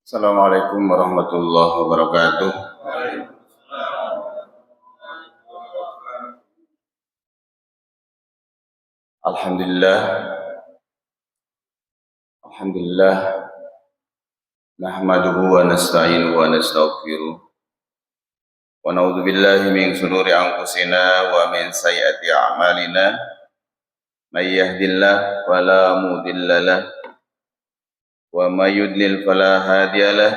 Assalamualaikum warahmatullahi wabarakatuh. Alhamdulillah, alhamdulillah. Nahmaduhu wa nasta'inuhu wa nastaghfiruh. Wa na'udzu billahi min shururi anfusina wa min sayyiati a'malina. May yahdihillahu fala mudilla lahu wa may yudlil fala hadiya lahu.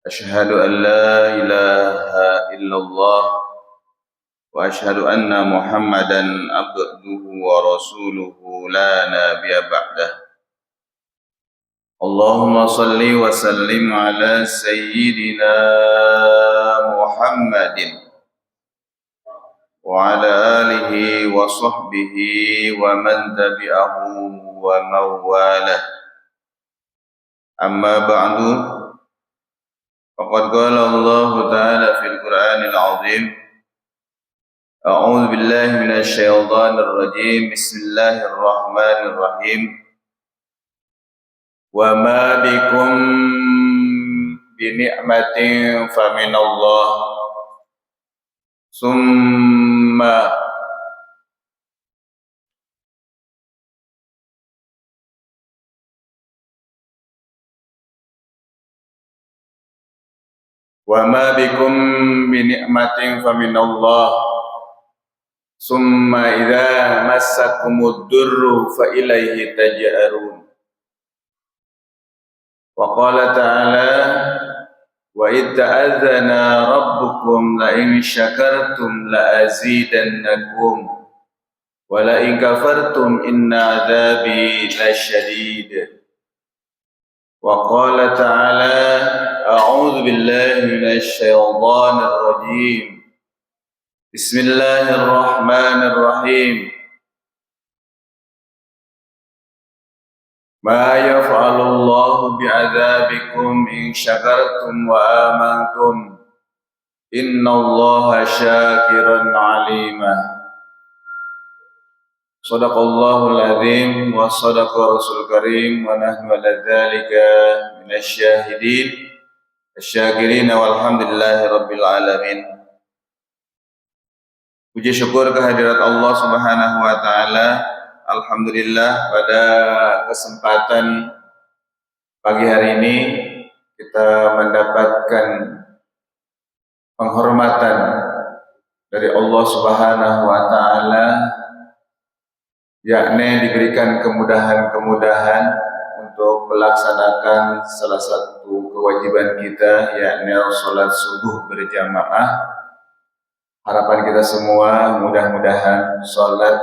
Asyhadu an la ilaha illallah wa asyhadu anna Muhammadan abduhu wa rasuluhu la nabiyya ba'dah. Allahumma salli wa sallim ala sayyidina Muhammadin wa ala alihi wa sahbihi wa man tabi'ahu wa mawalah. Amma ba'du, faqad qala Allah ta'ala fil Qur'anil 'azim. A'udzu billahi minasy syaithanir rajim. Bismillahirrahmanirrahim. Wa ma bikum bi ni'matin fa minallah summa wa ma bikum bi ni'matin fa minallah summa idza massakumud durru fa ilaihi taj'arun. Wa qala ta'ala wa idza adzana rabbukum la in syakartum la azidannakum wa la in kafartum inna adzabi lasyadid. Wa qala ta'ala a'udzu billahi minasy syaithanir rajim. Bismillahirrahmanirrahim. Ma yaf'alullahu bi'adzabikum in syakartum wa amantum innallaha syakirun 'alimah. Shadaqallahul azim wa shadaqa rasul karim wa nahnu 'ala dzalika minasy syahidin asy-syakirin walhamdulillahi rabbil alamin. Puji syukur kehadirat Allah Subhanahu wa taala. Alhamdulillah, pada kesempatan pagi hari ini kita mendapatkan penghormatan dari Allah Subhanahu wa taala, yakni diberikan kemudahan-kemudahan untuk melaksanakan salah satu kewajiban kita, yakni salat subuh berjamaah. Harapan kita semua mudah-mudahan salat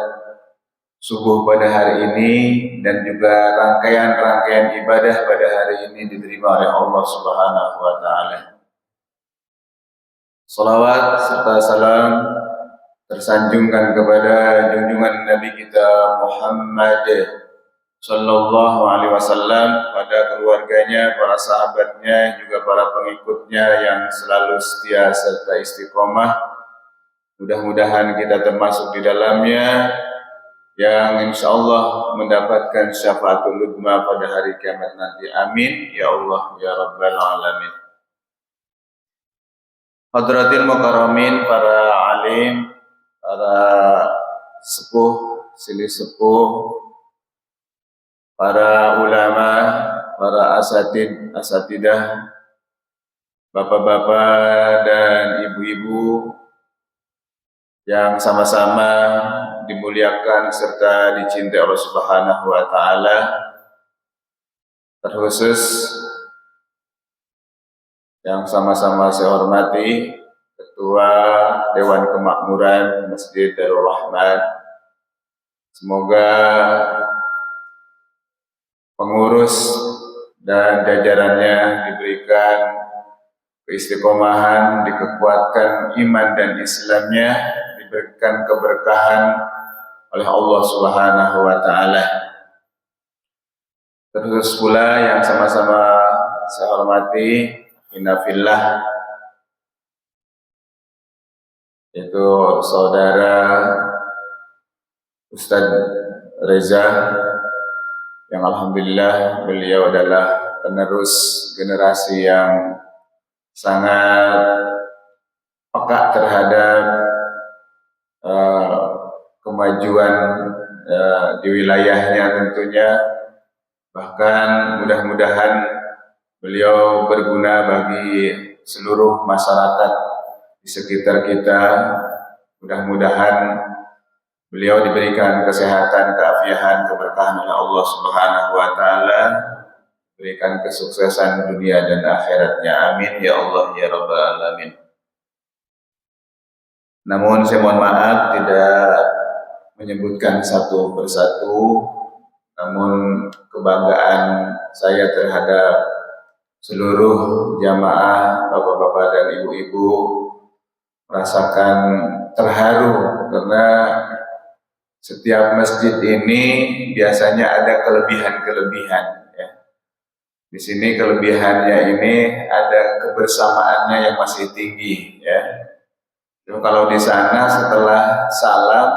subuh pada hari ini dan juga rangkaian-rangkaian ibadah pada hari ini diterima oleh Allah Subhanahu wa taala. Salawat serta salam tersanjungkan kepada junjungan Nabi kita Muhammad sallallahu alaihi wasallam, pada keluarganya, para sahabatnya, juga para pengikutnya yang selalu setia serta istiqomah. Mudah-mudahan kita termasuk di dalamnya yang insya Allah mendapatkan syafaatul uzma pada hari kiamat nanti. Amin ya Allah ya Rabbal alamin. Hadratil mukarramin, para alim, para sepuh, silih sepuh, para ulama, para asatidah, bapak-bapak dan ibu-ibu yang sama-sama dimuliakan serta dicintai Allah Subhanahu wa taala. Terkhusus yang sama-sama saya hormati Ketua Dewan Kemakmuran Masjid Darul Rahman. Semoga pengurus dan jajarannya diberikan keistiqomahan, dikuatkan iman dan Islamnya, diberikan keberkahan oleh Allah Subhanahu wa taala. Terus pula yang sama-sama saya hormati inafillah, yaitu saudara Ustadz Reza, yang alhamdulillah beliau adalah penerus generasi yang sangat peka terhadap kemajuan di wilayahnya tentunya. Bahkan mudah-mudahan beliau berguna bagi seluruh masyarakat di sekitar kita. Mudah-mudahan beliau diberikan kesehatan, keafiatan, keberkahan oleh Allah Subhanahu wa taala, berikan kesuksesan dunia dan akhiratnya. Amin ya Allah ya rabbal alamin. Namun saya mohon maaf tidak menyebutkan satu persatu, namun kebanggaan saya terhadap seluruh jamaah, bapak-bapak dan ibu-ibu merasakan terharu karena setiap masjid ini biasanya ada kelebihan-kelebihan. Ya. Di sini kelebihannya ini ada kebersamaannya yang masih tinggi. Ya. Jadi kalau di sana setelah salam,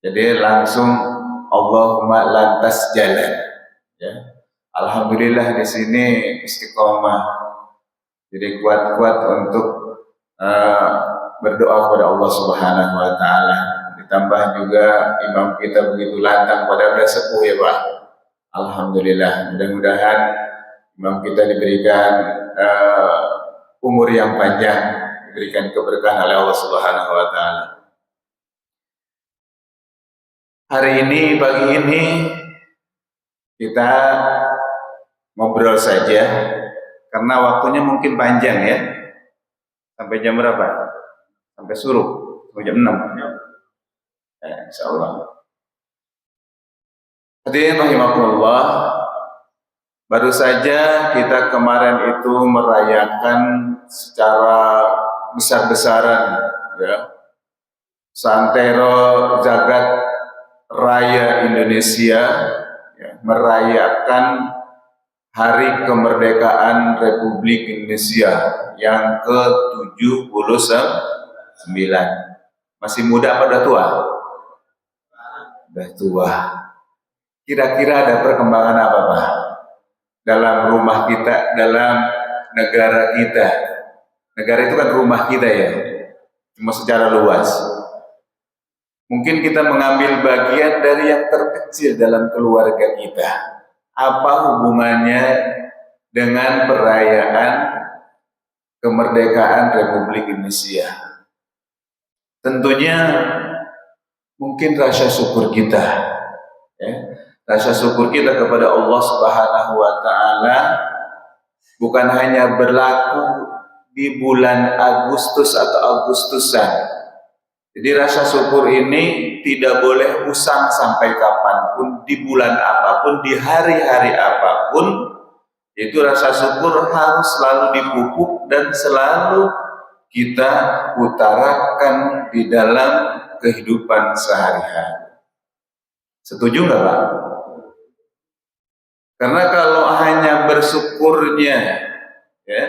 jadi langsung Allahumma lantas jalan. Ya. Alhamdulillah di sini istiqomah. Jadi kuat-kuat untuk berdoa kepada Allah Subhanahu wa taala. Ditambah juga imam kita begitu lantang pada sepuh ya Pak. Alhamdulillah. Mudah-mudahan imam kita diberikan umur yang panjang, diberikan keberkahan oleh Allah Subhanahu wa taala. Hari ini, pagi ini kita ngobrol saja karena waktunya mungkin panjang ya. Sampai jam berapa? Sampai suruh, sampai jam 6. Insyaallah. Hadirin rahimakumullah, baru saja kita kemarin itu merayakan secara besar-besaran ya Santero Jagat Raya Indonesia ya, merayakan Hari Kemerdekaan Republik Indonesia yang ke-79. Masih muda apa udah tua? Udah tua. Kira-kira ada perkembangan apa Pak? Dalam rumah kita, dalam negara kita. Negara itu kan rumah kita ya, cuma secara luas. Mungkin kita mengambil bagian dari yang terkecil dalam keluarga kita. Apa hubungannya dengan perayaan kemerdekaan Republik Indonesia? Tentunya mungkin rasa syukur kita, ya. Rasa syukur kita kepada Allah Subhanahu wa taala bukan hanya berlaku di bulan Agustus atau Agustusan. Jadi rasa syukur ini tidak boleh usang sampai kapanpun, di bulan apapun, di hari-hari apapun. Itu rasa syukur harus selalu dipupuk dan selalu kita utarakan di dalam kehidupan sehari-hari. Setuju nggak Pak? Karena kalau hanya bersyukurnya ya,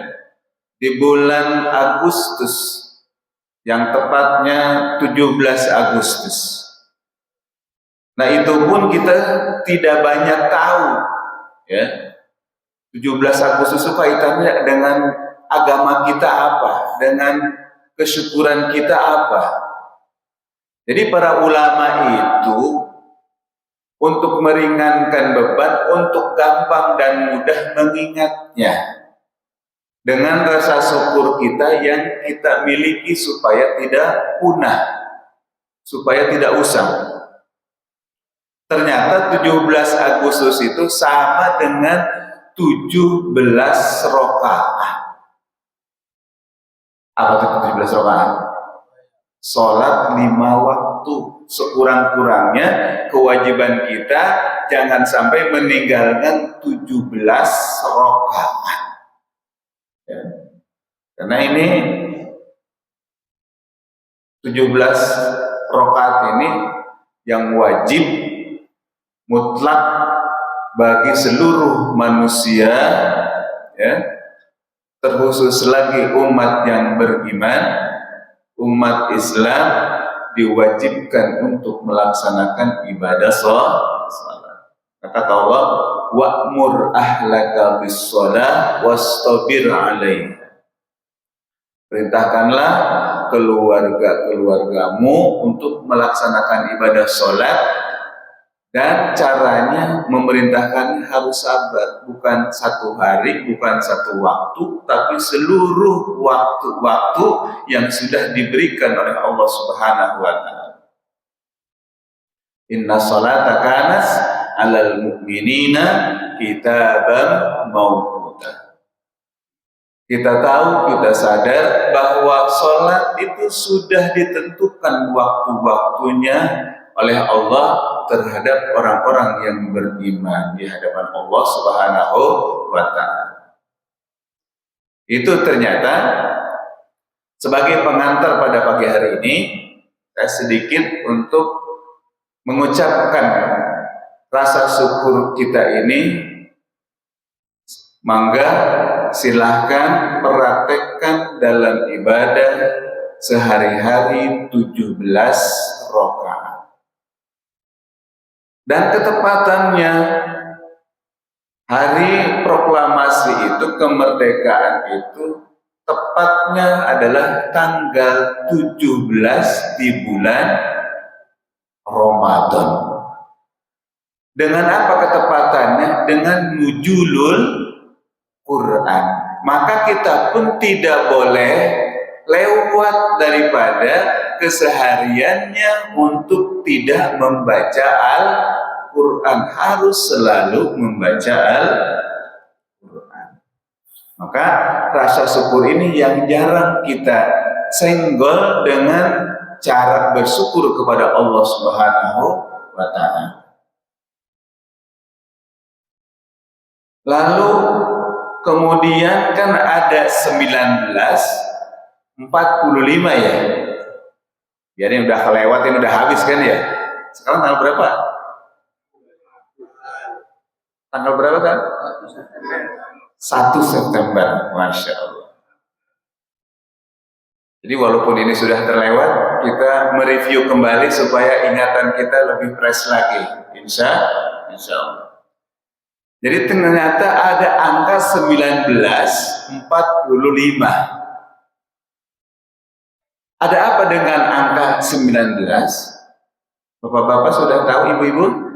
di bulan Agustus, yang tepatnya 17 Agustus. Nah itu pun kita tidak banyak tahu ya. 17 Agustus itu kaitannya dengan agama kita apa, dengan kesyukuran kita apa. Jadi para ulama itu untuk meringankan beban, untuk gampang dan mudah mengingatnya dengan rasa syukur kita yang kita miliki supaya tidak punah, supaya tidak usang. Ternyata 17 Agustus itu sama dengan 17 rakaat. Apa itu 17 rakaat? Sholat 5 waktu. Sekurang-kurangnya kewajiban kita jangan sampai meninggalkan 17 rakaat. Ya. Karena ini 17 rakaat ini yang wajib mutlak bagi seluruh manusia ya, terkhusus lagi umat yang beriman, umat Islam diwajibkan untuk melaksanakan ibadah salat. Kata Allah, wa'mur ahlaka bis-shalah wastabir 'alaiha. Perintahkanlah keluarga-keluargamu untuk melaksanakan ibadah sholat, dan caranya memerintahkan harus sabar, bukan satu hari, bukan satu waktu, tapi seluruh waktu-waktu yang sudah diberikan oleh Allah Subhanahu wa Ta'ala. Inna sholata kanat 'alal mu'minina kitaban mawquta. Kita tahu, kita sadar bahwa sholat itu sudah ditentukan waktu-waktunya oleh Allah terhadap orang-orang yang beriman di hadapan Allah Subhanahu wa Ta'ala. Itu ternyata sebagai pengantar pada pagi hari ini, saya sedikit untuk mengucapkan rasa syukur kita ini. Mangga silahkan praktekkan dalam ibadah sehari-hari 17 rakaat. Dan ketepatannya hari proklamasi itu, kemerdekaan itu tepatnya adalah tanggal 17 di bulan Ramadan. Dengan apa ketepatannya? Dengan nuzulul Quran. Maka kita pun tidak boleh lewat daripada kesehariannya untuk tidak membaca Al-Quran. Harus selalu membaca Al-Quran. Maka rasa syukur ini yang jarang kita senggol dengan cara bersyukur kepada Allah Subhanahu wa Ta'ala. Lalu kemudian kan ada 1945 ya. Jadi udah kelewat, ini udah habis kan ya. Sekarang tanggal berapa? Tanggal berapa kan? 1 September. Masya Allah. Jadi walaupun ini sudah terlewat, kita mereview kembali supaya ingatan kita lebih fresh lagi. Insya Allah. Jadi ternyata ada angka 1945. Ada apa dengan angka 19? Bapak-bapak sudah tahu, ibu-ibu?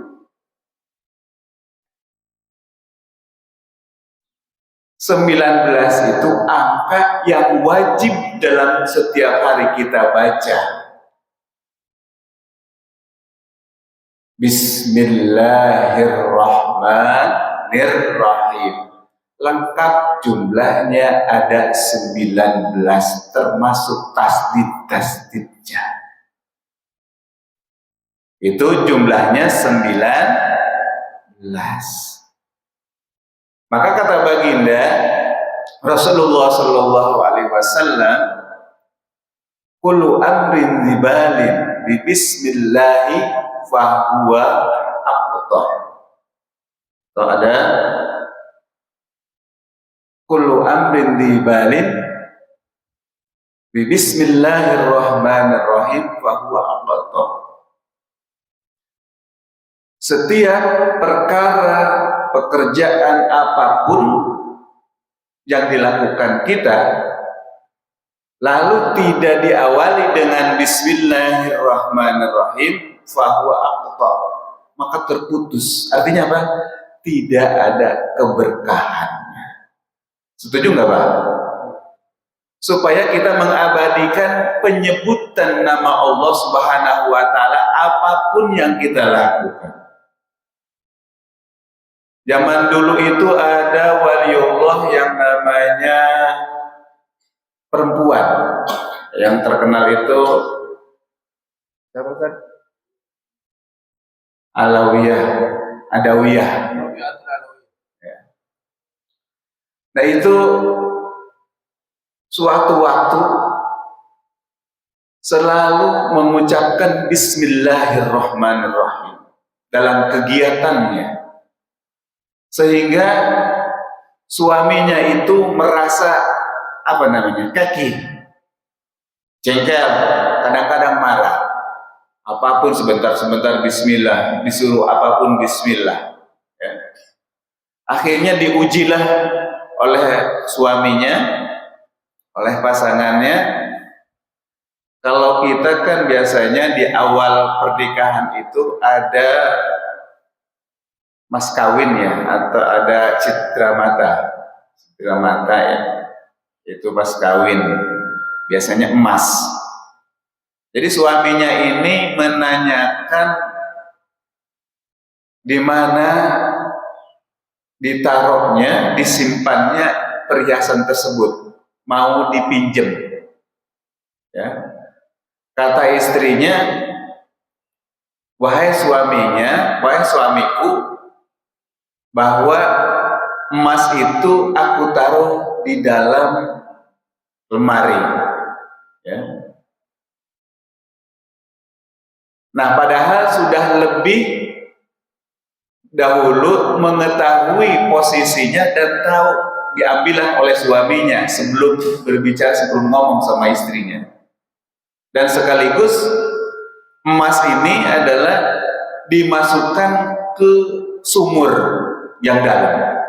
itu angka yang wajib dalam setiap hari kita baca. Bismillahirrahmanirrahim. Lengkap jumlahnya ada 19, termasuk tasdid-tasdidnya. Itu jumlahnya 19. Maka kata baginda Rasulullah Shallallahu Alaihi Wasallam, kullu amrin dibalin bi bismillahi fahuwa aqta. Atau ada kullu amrin dibalin bi bismillahirrahmanirrahim fahuwa aqta. Setiap perkara, pekerjaan apapun yang dilakukan kita lalu tidak diawali dengan bismillahirrahmanirrahim fahuwa aqta, maka terputus. Artinya apa? Tidak ada keberkahannya. Setuju nggak Pak? Supaya kita mengabadikan penyebutan nama Allah Subhanahu wa Ta'ala apapun yang kita lakukan. Zaman dulu itu ada waliullah yang namanya perempuan. Yang terkenal itu siapa kan? Adawiyah. Nah itu suatu waktu selalu mengucapkan bismillahirrahmanirrahim dalam kegiatannya. Sehingga suaminya itu merasa kaki, jengkel, kadang-kadang marah. Apapun sebentar-sebentar bismillah, disuruh apapun bismillah. Akhirnya diujilah oleh suaminya, oleh pasangannya. Kalau kita kan biasanya di awal pernikahan itu ada mas kawin ya, atau ada citra mata ya, itu mas kawin, biasanya emas. Jadi suaminya ini menanyakan di mana ditaruhnya, disimpannya perhiasan tersebut, mau dipinjem. Ya. Kata istrinya, wahai suamiku, bahwa emas itu aku taruh di dalam lemari. Ya. Nah, padahal sudah lebih dahulu mengetahui posisinya dan tahu diambillah oleh suaminya sebelum ngomong sama istrinya. Dan sekaligus emas ini adalah dimasukkan ke sumur yang dalam.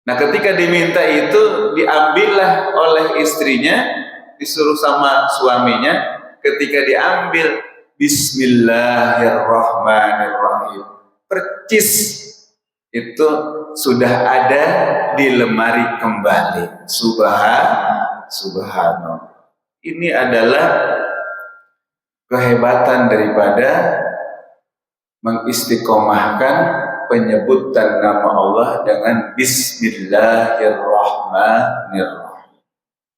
Nah, ketika diminta itu diambillah oleh istrinya, disuruh sama suaminya. Ketika diambil, Bismillahirrahmanirrahim, percis itu sudah ada di lemari kembali. Subhanallah. Ini adalah kehebatan daripada mengistiqomahkan penyebutan nama Allah dengan Bismillahirrahmanirrahim.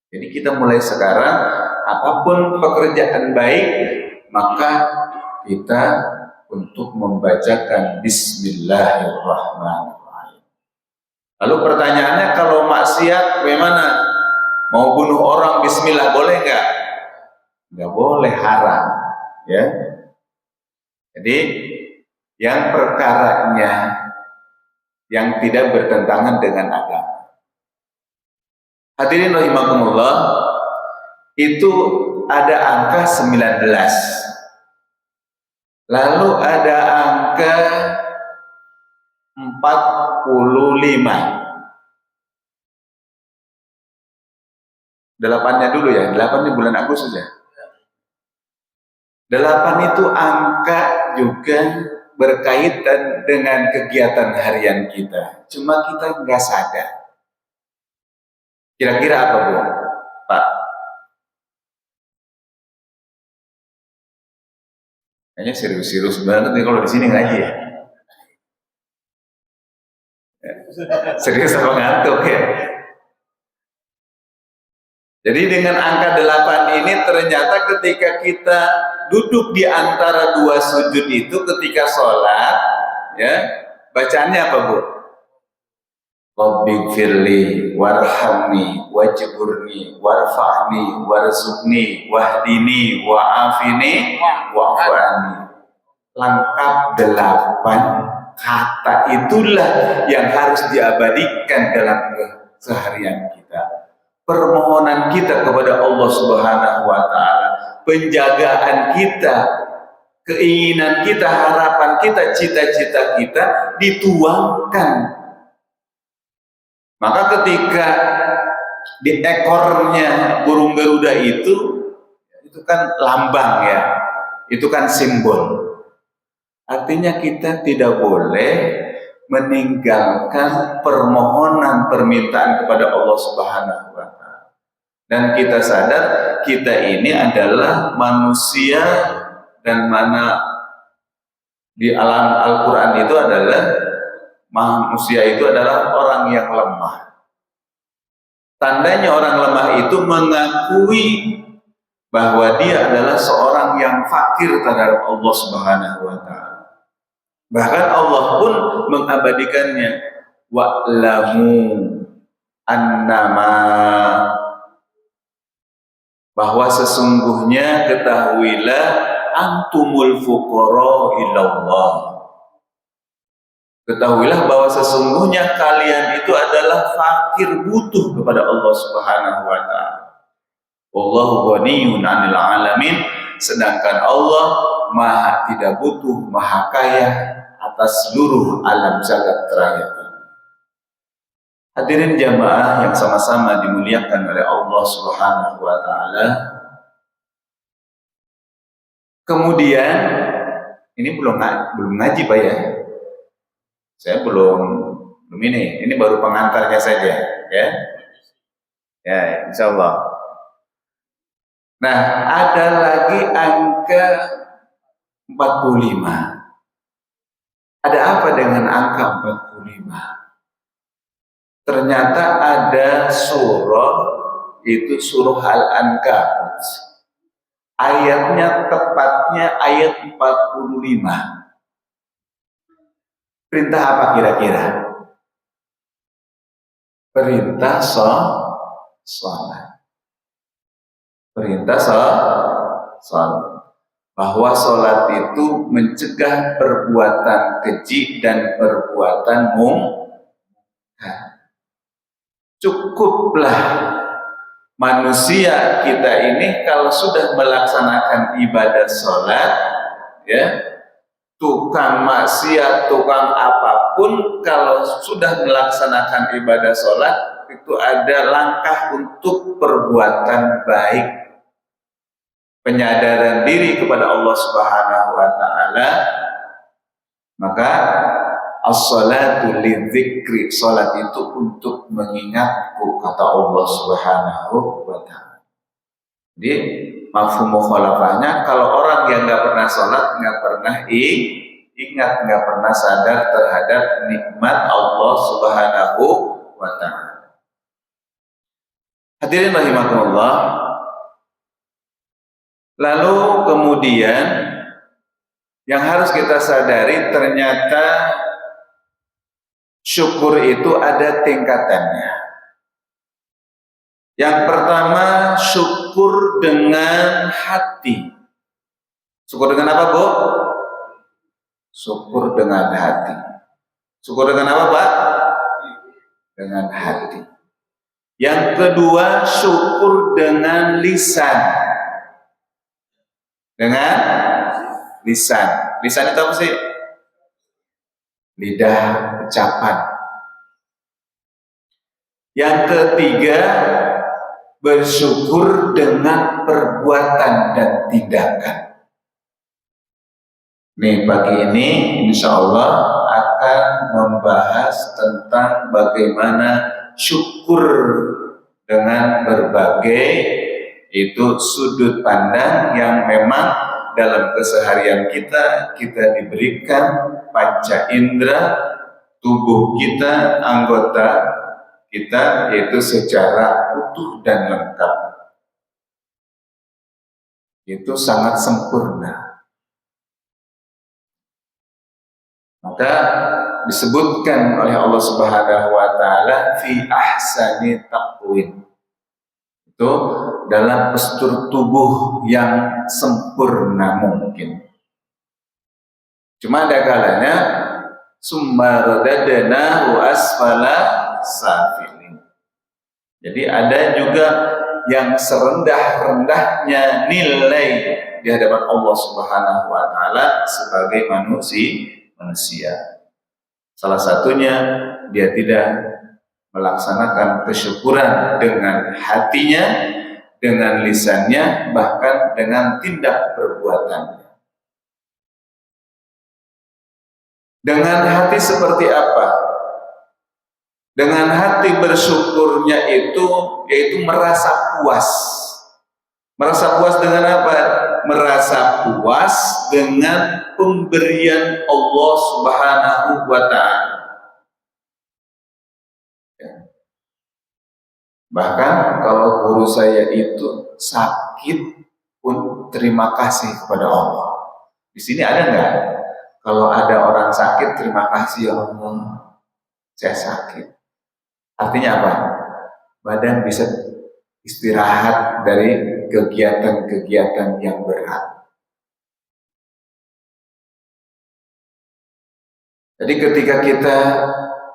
Jadi kita mulai sekarang, apapun pekerjaan baik, maka kita untuk membacakan Bismillahirrahmanirrahim. Lalu pertanyaannya, kalau maksiat bagaimana? Mau bunuh orang Bismillah boleh nggak? Nggak boleh, haram. Ya. Jadi yang perkaranya yang tidak bertentangan dengan agama. Hadirin rahimakumullah, itu ada angka 19. Lalu ada angka 45. 8-nya dulu ya, 8 di bulan Agustus ya. 8 itu angka juga berkaitan dengan kegiatan harian kita. Cuma kita nggak sadar. Kira-kira apa, Bu? Pak? Kayaknya serius-serius banget nih kalau di sini ngaji ya. Serius apa ngantuk ya? Jadi dengan angka 8 ini ternyata ketika kita duduk di antara dua sujud itu ketika sholat, ya, bacaannya apa, Bu? Rabbighfirli warhamni wajburni warfa'ni warzuqni wahdini wa'afini wa'afani. Lengkap 8 kata itulah yang harus diabadikan dalam keseharian kita. Permohonan kita kepada Allah Subhanahu wa Ta'ala, penjagaan kita, keinginan kita, harapan kita, cita-cita kita dituangkan. Maka ketika di ekornya burung Garuda itu kan lambang ya, itu kan simbol. Artinya kita tidak boleh meninggalkan permohonan permintaan kepada Allah Subhanahu wa Ta'ala. Dan kita sadar kita ini adalah manusia, dan mana di alam Al-Quran itu adalah manusia itu adalah orang yang lemah. Tandanya orang lemah itu mengakui bahwa dia adalah seorang yang fakir terhadap Allah Subhanahu wa Ta'ala. Bahkan Allah pun mengabadikannya, wa'lamu annama, bahwa sesungguhnya ketahuilah antumul fuqara ilallah. Ketahuilah bahwa sesungguhnya kalian itu adalah fakir, butuh kepada Allah Subhanahu wa Ta'ala. Wallahu ghaniyun 'anil 'alamin, sedangkan Allah maha tidak butuh, maha kaya atas seluruh alam jagat raya ini. Hadirin jamaah yang sama-sama dimuliakan oleh Allah Subhanahu wa taala. Kemudian ini belum ngaji Pak ya. Saya belum ini baru pengantarnya saja ya. Ya, insyaallah. Nah, ada lagi angka 45. Ada apa dengan angka 45? Ternyata ada surah, itu surah Al-Ankabut. Ayatnya tepatnya ayat 45. Perintah apa kira-kira? Perintah sholat. Perintah sholat. Bahwa sholat itu mencegah perbuatan keji dan perbuatan mungkar. Cukuplah manusia kita ini kalau sudah melaksanakan ibadah sholat, ya, tukang maksiat, tukang apapun, kalau sudah melaksanakan ibadah sholat itu ada langkah untuk perbuatan baik, penyadaran diri kepada Allah Subhanahu wa taala. Maka as-salatu lidzikri, salat itu untuk mengingatku, kata Allah Subhanahu wa taala. Jadi mafhum mukhalafahnya, kalau orang yang nggak pernah salat, nggak pernah ingat, nggak pernah sadar terhadap nikmat Allah Subhanahu wa taala. Hadirin rahimakumullah. Lalu kemudian yang harus kita sadari, ternyata syukur itu ada tingkatannya. Yang pertama, syukur dengan hati. Syukur dengan apa, Bu? Syukur dengan hati. Syukur dengan apa, Pak? Dengan hati. Yang kedua, syukur dengan lisan. Dengan lisan. Lisan itu apa sih? Lidah, ucapan. Yang ketiga, bersyukur dengan perbuatan dan tindakan. Nih, pagi ini insya Allah akan membahas tentang bagaimana syukur dengan berbagai itu sudut pandang yang memang dalam keseharian kita diberikan panca indera tubuh kita, anggota kita, yaitu secara utuh dan lengkap. Itu sangat sempurna. Maka disebutkan oleh Allah Subhanahu wa taala fi ahsani taqwim. Itu dalam postur tubuh yang sempurna mungkin. Cuma ada kalanya summa radadnahu asfala safilin. Jadi ada juga yang serendah-rendahnya nilai di hadapan Allah Subhanahu wa taala sebagai manusia. Salah satunya dia tidak melaksanakan kesyukuran dengan hatinya, dengan lisannya, bahkan dengan tindak perbuatannya. Dengan hati seperti apa? Dengan hati bersyukurnya itu yaitu merasa puas. Merasa puas dengan apa? Merasa puas dengan pemberian Allah Subhanahu wa taala. Bahkan kalau guru saya itu sakit pun terima kasih kepada Allah. Di sini ada nggak? Kalau ada orang sakit, terima kasih ya Allah, saya sakit. Artinya apa? Badan bisa istirahat dari kegiatan-kegiatan yang berat. Jadi ketika kita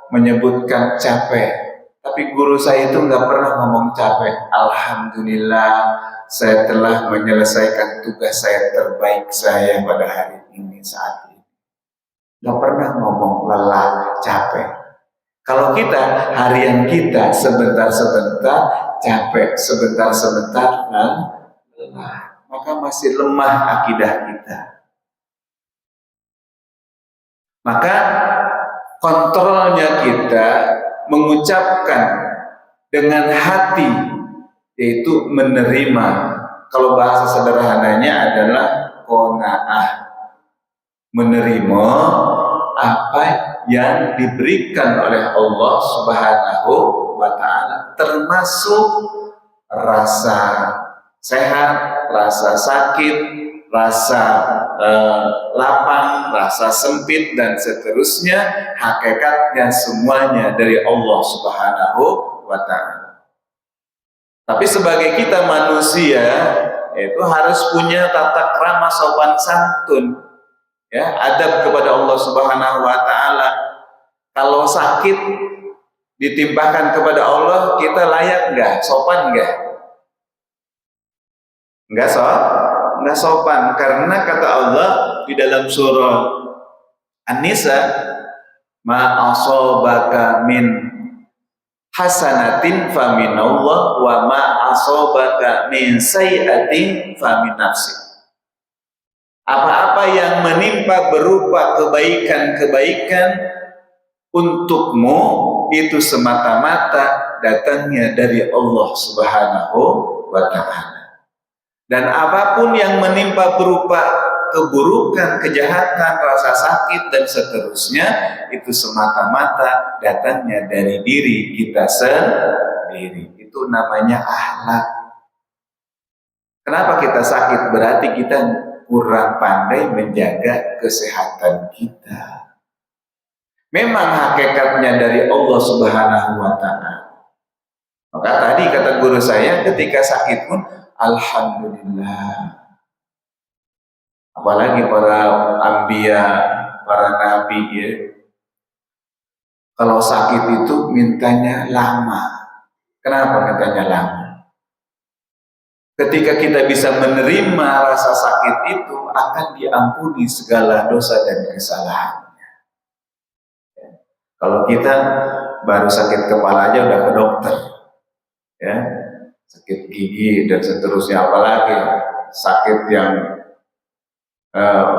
menyebutkan capek, tapi guru saya itu nggak pernah ngomong capek. Alhamdulillah, saya telah menyelesaikan tugas saya terbaik saya pada hari ini saat ini. Nggak pernah ngomong lelah, capek. Kalau kita, harian kita sebentar-sebentar capek, sebentar-sebentar lelah, maka masih lemah akidah kita. Maka kontrolnya kita mengucapkan dengan hati, yaitu menerima. Kalau bahasa sederhananya adalah qanaah, menerima apa yang diberikan oleh Allah Subhanahu wa Ta'ala, termasuk rasa sehat, rasa sakit, rasa lapang, rasa sempit, dan seterusnya. Hakikatnya semuanya dari Allah Subhanahu wa Ta'ala. Tapi sebagai kita manusia, itu harus punya tata krama sopan santun, ya, adab kepada Allah Subhanahu wa Ta'ala. Kalau sakit ditimpakan kepada Allah, kita layak nggak? Sopan nggak? Nggak sopan, karena kata Allah di dalam surah An-Nisa, ma asobaka min hasanatin faminallah wa ma asobaka min sayyi'atin famin nafsik. Apa-apa yang menimpa berupa kebaikan-kebaikan untukmu itu semata-mata datangnya dari Allah Subhanahu wa Ta'ala. Dan apapun yang menimpa berupa keburukan, kejahatan, rasa sakit, dan seterusnya, itu semata-mata datangnya dari diri kita sendiri. Itu namanya akhlak. Kenapa kita sakit? Berarti kita kurang pandai menjaga kesehatan kita. Memang hakikatnya dari Allah Subhanahu wa Ta'ala. Maka tadi kata guru saya, ketika sakit pun alhamdulillah. Apalagi para anbiya, para nabi, ya, kalau sakit itu mintanya lama. Kenapa mintanya lama? Ketika kita bisa menerima rasa sakit itu, akan diampuni segala dosa dan kesalahan. Kalau kita baru sakit kepala aja udah ke dokter, ya, sakit gigi dan seterusnya, apalagi sakit yang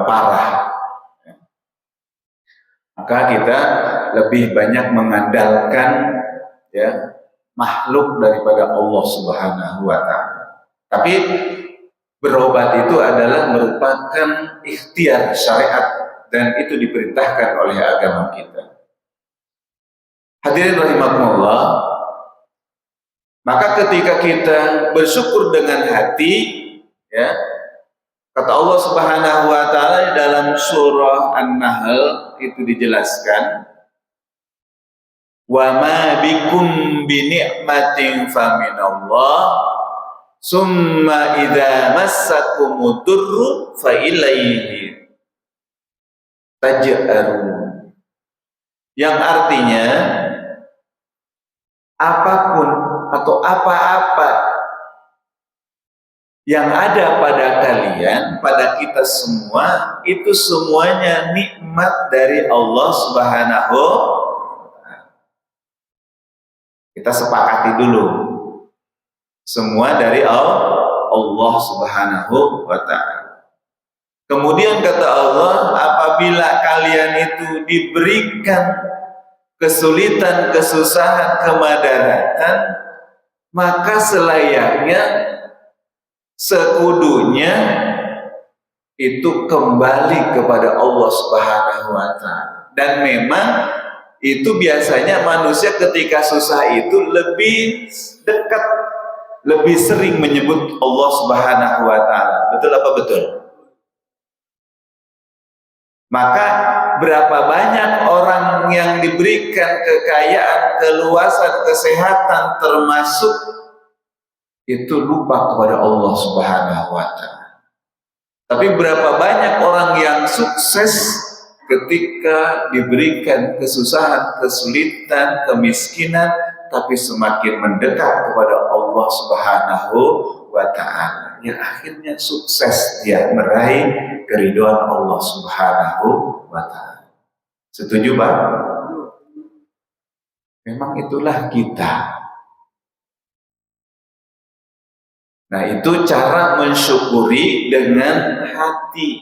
parah, maka kita lebih banyak mengandalkan, ya, makhluk daripada Allah Subhanahu wa Ta'ala. Tapi berobat itu adalah merupakan ikhtiar syariat, dan itu diperintahkan oleh agama kita. Hadirin rahimakumullah, maka ketika kita bersyukur dengan hati, ya, kata Allah Subhanahu wa Ta'ala di dalam surah An-Nahl itu dijelaskan, wa ma bikum bi ni'matin faminallah summa idza massakumud durru fa ilaihi taj'arun, yang artinya apapun atau apa-apa yang ada pada kalian, pada kita semua, itu semuanya nikmat dari Allah Subhanahu wa Ta'ala. Kita sepakati dulu, semua dari Allah Subhanahu wa Ta'ala. Kemudian kata Allah, apabila kalian itu diberikan kesulitan, kesusahan, kemadaratan, maka selayaknya, sekudunya itu kembali kepada Allah Subhanahu wa Ta'ala. Dan memang itu biasanya manusia ketika susah itu lebih dekat, lebih sering menyebut Allah Subhanahu wa Ta'ala. Betul apa betul? Maka berapa banyak orang yang diberikan kekayaan, keluasan, kesehatan, termasuk itu lupa kepada Allah Subhanahu wa Ta'ala. Tapi berapa banyak orang yang sukses ketika diberikan kesusahan, kesulitan, kemiskinan, tapi semakin mendekat kepada Allah Subhanahu wa Ta'ala, yang akhirnya sukses dia meraih keridhaan Allah Subhanahu wa Ta'ala. Setuju Pak? Memang itulah kita. Nah itu cara mensyukuri dengan hati.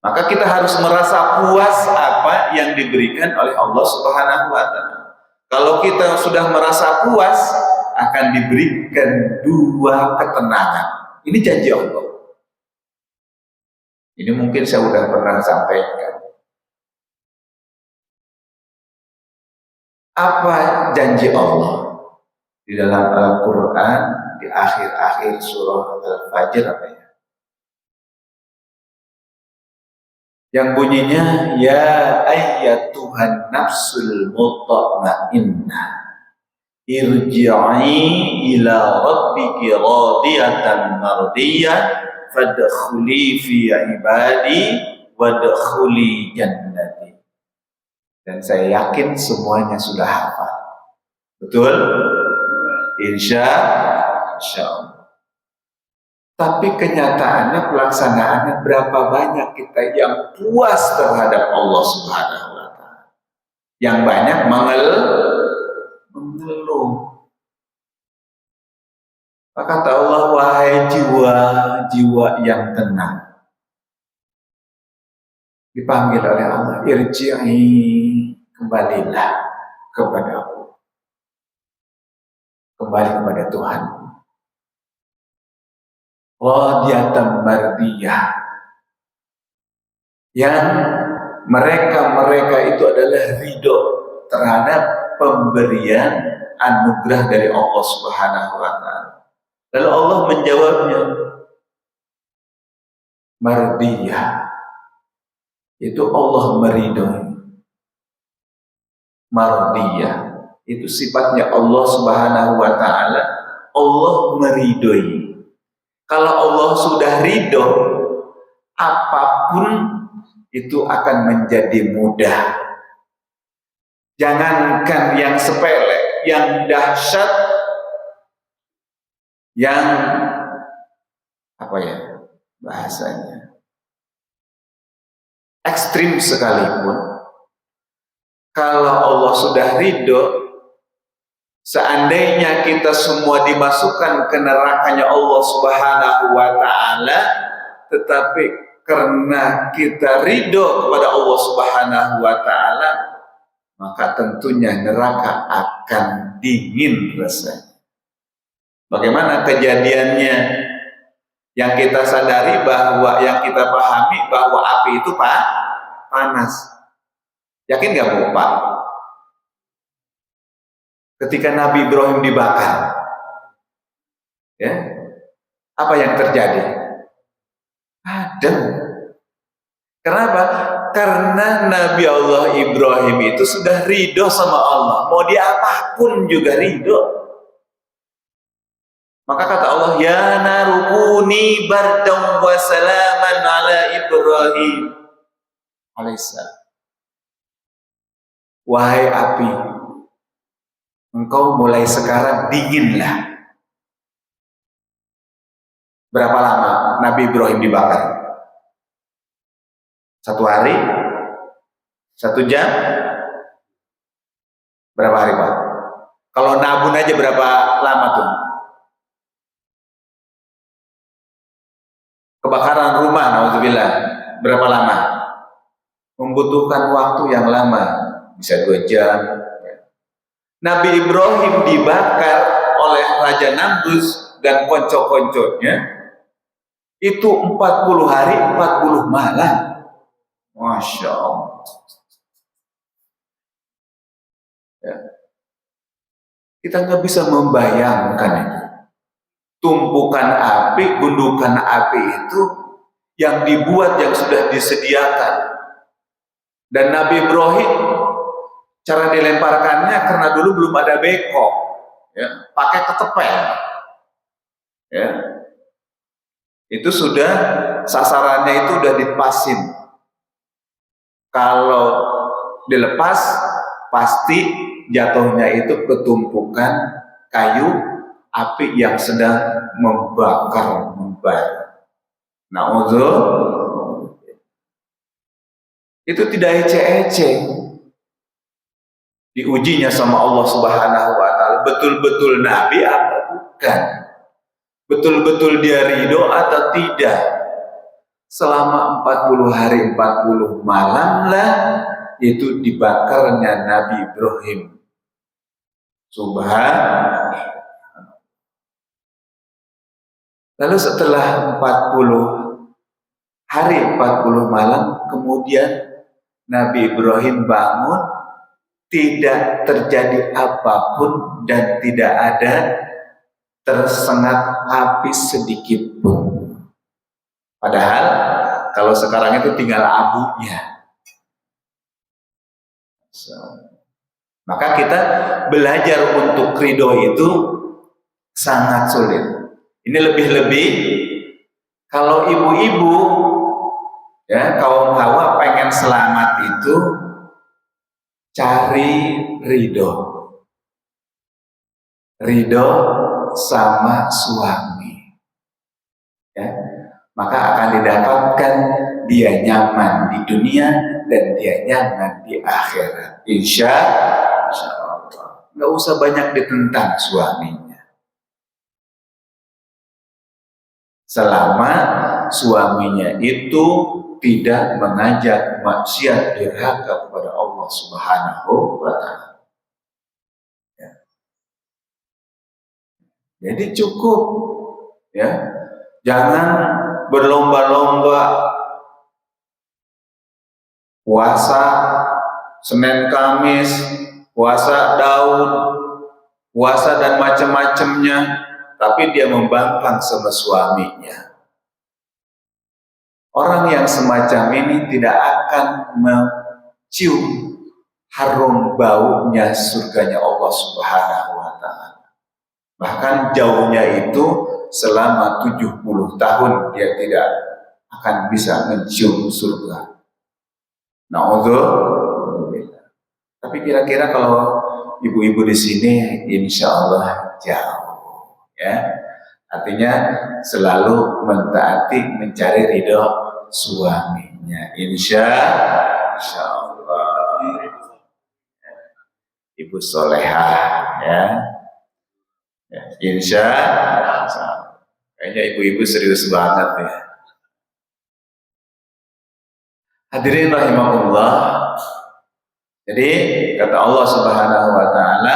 Maka kita harus merasa puas apa yang diberikan oleh Allah Subhanahu wa Ta'ala. Kalau kita sudah merasa puas, akan diberikan dua ketenangan. Ini janji Allah. Ini mungkin saya sudah pernah sampaikan. Apa janji Allah? Di dalam Al-Quran, di akhir-akhir surah Al-Fajr apa ya? Yang bunyinya, ya ayyatuhan nafsul mutmainnah, irji'i ila rabbiki radiyatan mardiyah, fadkhuli fi ibadi wadkhuli jannati. Dan saya yakin semuanya sudah hafal. Betul? Insya Allah. Tapi kenyataannya, pelaksanaannya, berapa banyak kita yang puas terhadap Allah Subhanahu wa Ta'ala. Yang banyak mengeluh. Maka kata Allah, wahai jiwa yang tenang, dipanggil oleh Allah, irji'i, kembalilah kepada aku, kembali kepada Tuhan. Radiyatan mardiyah, yang mereka itu adalah ridho terhadap pemberian anugerah dari Allah Subhanahu wa Ta'ala. Lalu Allah menjawabnya, mardiyah itu Allah meridhoi. Mardiyah itu sifatnya Allah Subhanahu wa Ta'ala. Allah meridhoi. Kalau Allah sudah ridho, apapun itu akan menjadi mudah. Jangankan yang sepele, yang dahsyat, yang apa ya bahasanya, ekstrim sekalipun, kalau Allah sudah ridho, seandainya kita semua dimasukkan ke nerakanya Allah Subhanahu wa Ta'ala, tetapi karena kita ridho kepada Allah Subhanahu wa Ta'ala, maka tentunya neraka akan dingin rasanya. Bagaimana kejadiannya? Yang kita sadari bahwa, yang kita pahami bahwa api itu panas. Yakin gak Bu Pak? Ketika Nabi Ibrahim dibakar, ya, apa yang terjadi? Adem. Kenapa? Karena Nabi Allah Ibrahim itu sudah ridho sama Allah. Mau diapapun juga ridho. Maka kata Allah, ya narukuni bardan wa salaman ala Ibrahim alaihissalam. Wahai api, engkau mulai sekarang dinginlah. Berapa lama Nabi Ibrahim dibakar? 1 hari? 1 jam? Berapa hari Pak? Kalau nabun aja berapa lama tuh? Kebakaran rumah, nauzubillah, berapa lama? Membutuhkan waktu yang lama, bisa 2 jam. Nabi Ibrahim dibakar oleh Raja Namrus dan konco-konconya itu 40 hari 40 malam. Masya Allah. Ya. Kita nggak bisa membayangkan itu. Tumpukan api, gundukan api itu yang dibuat, yang sudah disediakan. Dan Nabi Ibrahim, cara dilemparkannya karena dulu belum ada beko, ya, pakai ketepel, ya. Itu sudah sasarannya itu udah dipasin. Kalau dilepas pasti jatuhnya itu ketumpukan kayu api yang sedang membakar. Na'udzubillah. Itu tidak ece-ece. Diujinya sama Allah Subhanahu wa taala, betul-betul nabi apa bukan? Betul-betul dia ridho atau tidak? Selama 40 hari 40 malam lah itu dibakarnya Nabi Ibrahim. Subhanallah. Lalu setelah 40 hari 40 malam kemudian Nabi Ibrahim bangun, tidak terjadi apapun dan tidak ada tersengat api sedikit pun. Padahal kalau sekarang itu tinggal abunya. Maka kita belajar untuk ridho itu sangat sulit. Ini lebih-lebih kalau ibu-ibu ya kaum Hawa pengen selamat itu cari ridho sama suami, ya, maka akan didapatkan dia nyaman di dunia dan dia nyaman di akhirat. Insya Allah. Nggak usah banyak ditentang suaminya, selama suaminya itu tidak mengajak maksiat durhaka kepada Allah Subhanahu wa taala. Ya. Jadi cukup, ya, jangan berlomba-lomba puasa Senin Kamis, puasa Daud, puasa dan macam-macamnya, tapi dia membangkang sama suaminya. Orang yang semacam ini tidak akan mencium harum baunya surganya Allah Subhanahu wa taala. Bahkan jauhnya itu selama 70 tahun dia tidak akan bisa mencium surga. Na'udzubillah. Tapi kira-kira kalau ibu-ibu di sini insya Allah jauh, ya. Artinya selalu mentaati, mencari ridho suaminya. Insya Allah. Ibu solehah, ya. Insya Allah. Kayaknya ibu-ibu serius banget ya. Hadirin rahimahullah. Jadi kata Allah Subhanahu wa taala,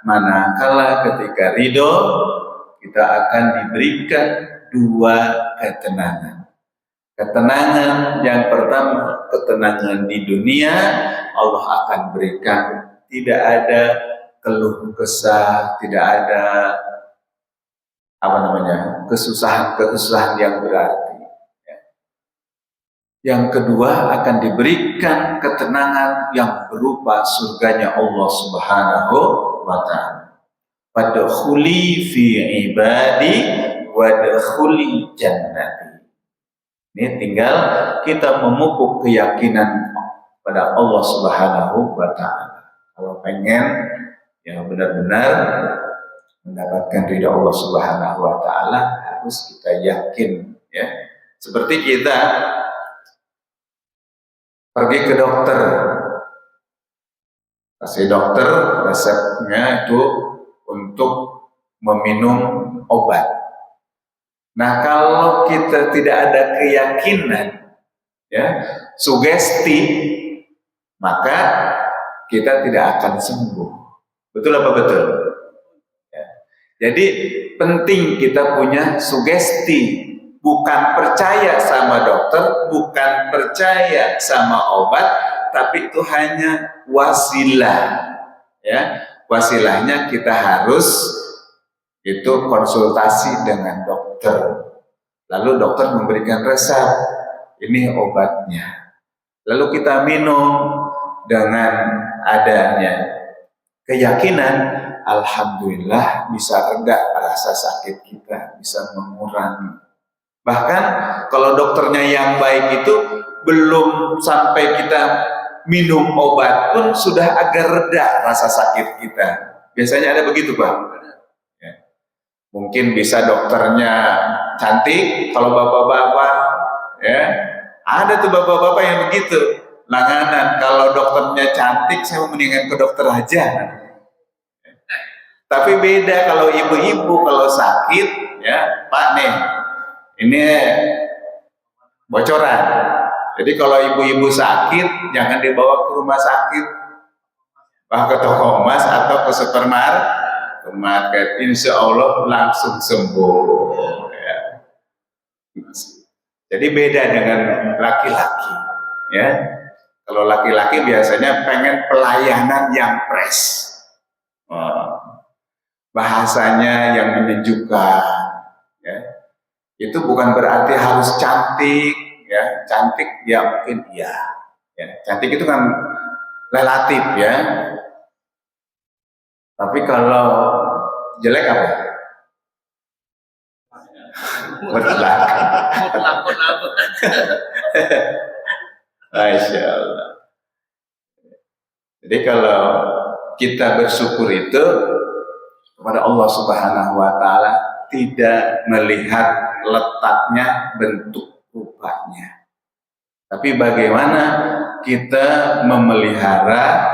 manakala ketika ridho kita akan diberikan dua ketenangan. Ketenangan yang pertama, ketenangan di dunia, Allah akan berikan, tidak ada keluh kesah, tidak ada kesusahan yang berarti. Yang kedua akan diberikan ketenangan yang berupa surganya Allah Subhanahu wa taala. Fadkhuli fi ibadi wadkhuli jannati. Ini tinggal kita memupuk keyakinan pada Allah Subhanahu wa taala. Kalau pengen ya benar-benar mendapatkan ridha Allah Subhanahu wa taala, harus kita yakin, ya. Seperti kita pergi ke dokter, kasih dokter resepnya itu untuk meminum obat. Nah, kalau kita tidak ada keyakinan, ya, sugesti, maka kita tidak akan sembuh. Betul apa betul? Ya. Jadi penting kita punya sugesti. Bukan percaya sama dokter, bukan percaya sama obat, tapi itu hanya wasilah, ya. Wasilahnya kita harus itu konsultasi dengan dokter. Lalu dokter memberikan resep, ini obatnya. Lalu kita minum dengan adanya keyakinan, alhamdulillah bisa reda rasa sakit kita, bisa mengurangi. Bahkan kalau dokternya yang baik itu belum sampai kita minum obat pun sudah agak reda rasa sakit kita. Biasanya ada begitu, Pak. Ya. Mungkin bisa dokternya cantik, kalau bapak-bapak, ya, ada tuh bapak-bapak yang begitu. Langanan. Kalau dokternya cantik, saya mendingan ke dokter aja. Tapi beda kalau ibu-ibu kalau sakit, ya Pak nih, ini bocoran. Jadi kalau ibu-ibu sakit, jangan dibawa ke rumah sakit, ke toko emas atau ke supermarket. Insya Allah langsung sembuh. Ya. Jadi beda dengan laki-laki. Ya, kalau laki-laki biasanya pengen pelayanan yang fresh. Bahasanya yang menunjukkan, ya. Itu bukan berarti harus cantik, ya. Cantik ya mungkin iya, ya. Cantik itu kan relatif, ya. Tapi kalau jelek apa? Mutlak. Masya Allah. Jadi kalau kita bersyukur itu kepada Allah Subhanahu wa Ta'ala, tidak melihat letaknya, bentuk rupanya, tapi bagaimana kita memelihara,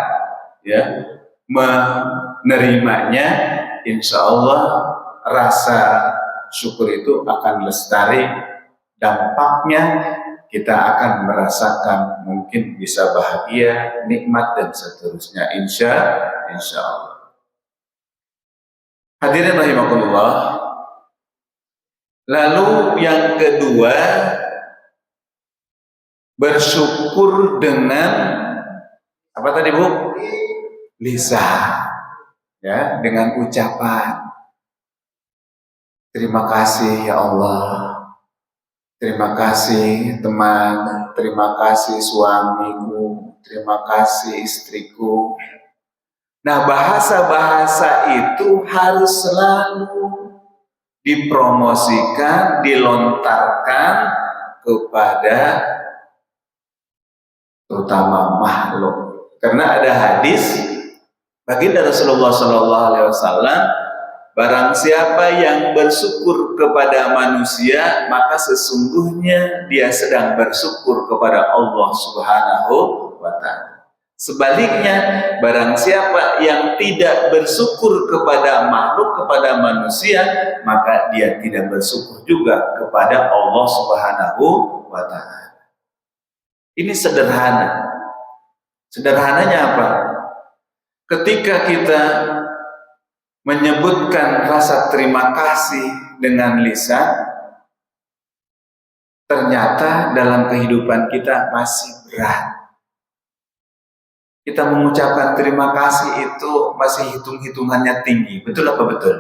ya, menerimanya. Insya Allah rasa syukur itu akan lestari. Dampaknya kita akan merasakan, mungkin bisa bahagia, nikmat dan seterusnya. Insya Allah. Hadirin rahimakumullah. Lalu yang kedua, bersyukur dengan apa tadi Bu? Lisan, ya, dengan ucapan. Terima kasih ya Allah, terima kasih teman, terima kasih suamiku, terima kasih istriku. Nah, bahasa-bahasa itu harus selalu dipromosikan, dilontarkan kepada terutama makhluk. Karena ada hadis baginda Rasulullah SAW, barang siapa yang bersyukur kepada manusia, maka sesungguhnya dia sedang bersyukur kepada Allah Subhanahu wa Ta'ala. Sebaliknya, barang siapa yang tidak bersyukur kepada makhluk, kepada manusia, maka dia tidak bersyukur juga kepada Allah Subhanahu wa Ta'ala. Ini sederhana. Sederhananya apa? Ketika kita menyebutkan rasa terima kasih dengan lisan, ternyata dalam kehidupan kita masih berat. Kita mengucapkan terima kasih itu masih hitung-hitungannya tinggi. Betul apa betul?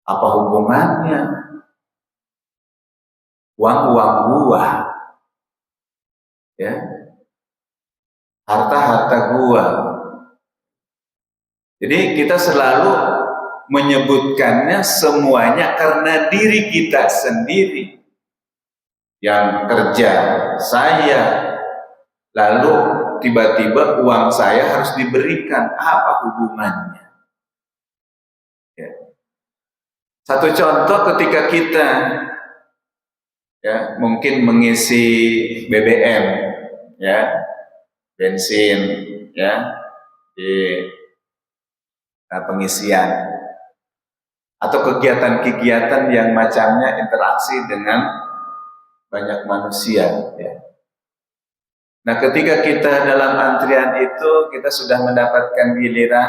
Apa hubungannya? Uang-uang gua, ya, harta-harta gua. Jadi kita selalu menyebutkannya semuanya karena diri kita sendiri. Yang kerja saya, lalu tiba-tiba uang saya harus diberikan, apa hubungannya? Ya. Satu contoh, ketika kita, ya, mungkin mengisi BBM, ya, bensin, ya, di pengisian, atau kegiatan-kegiatan yang macamnya interaksi dengan banyak manusia, ya. Nah, ketika kita dalam antrian itu, kita sudah mendapatkan giliran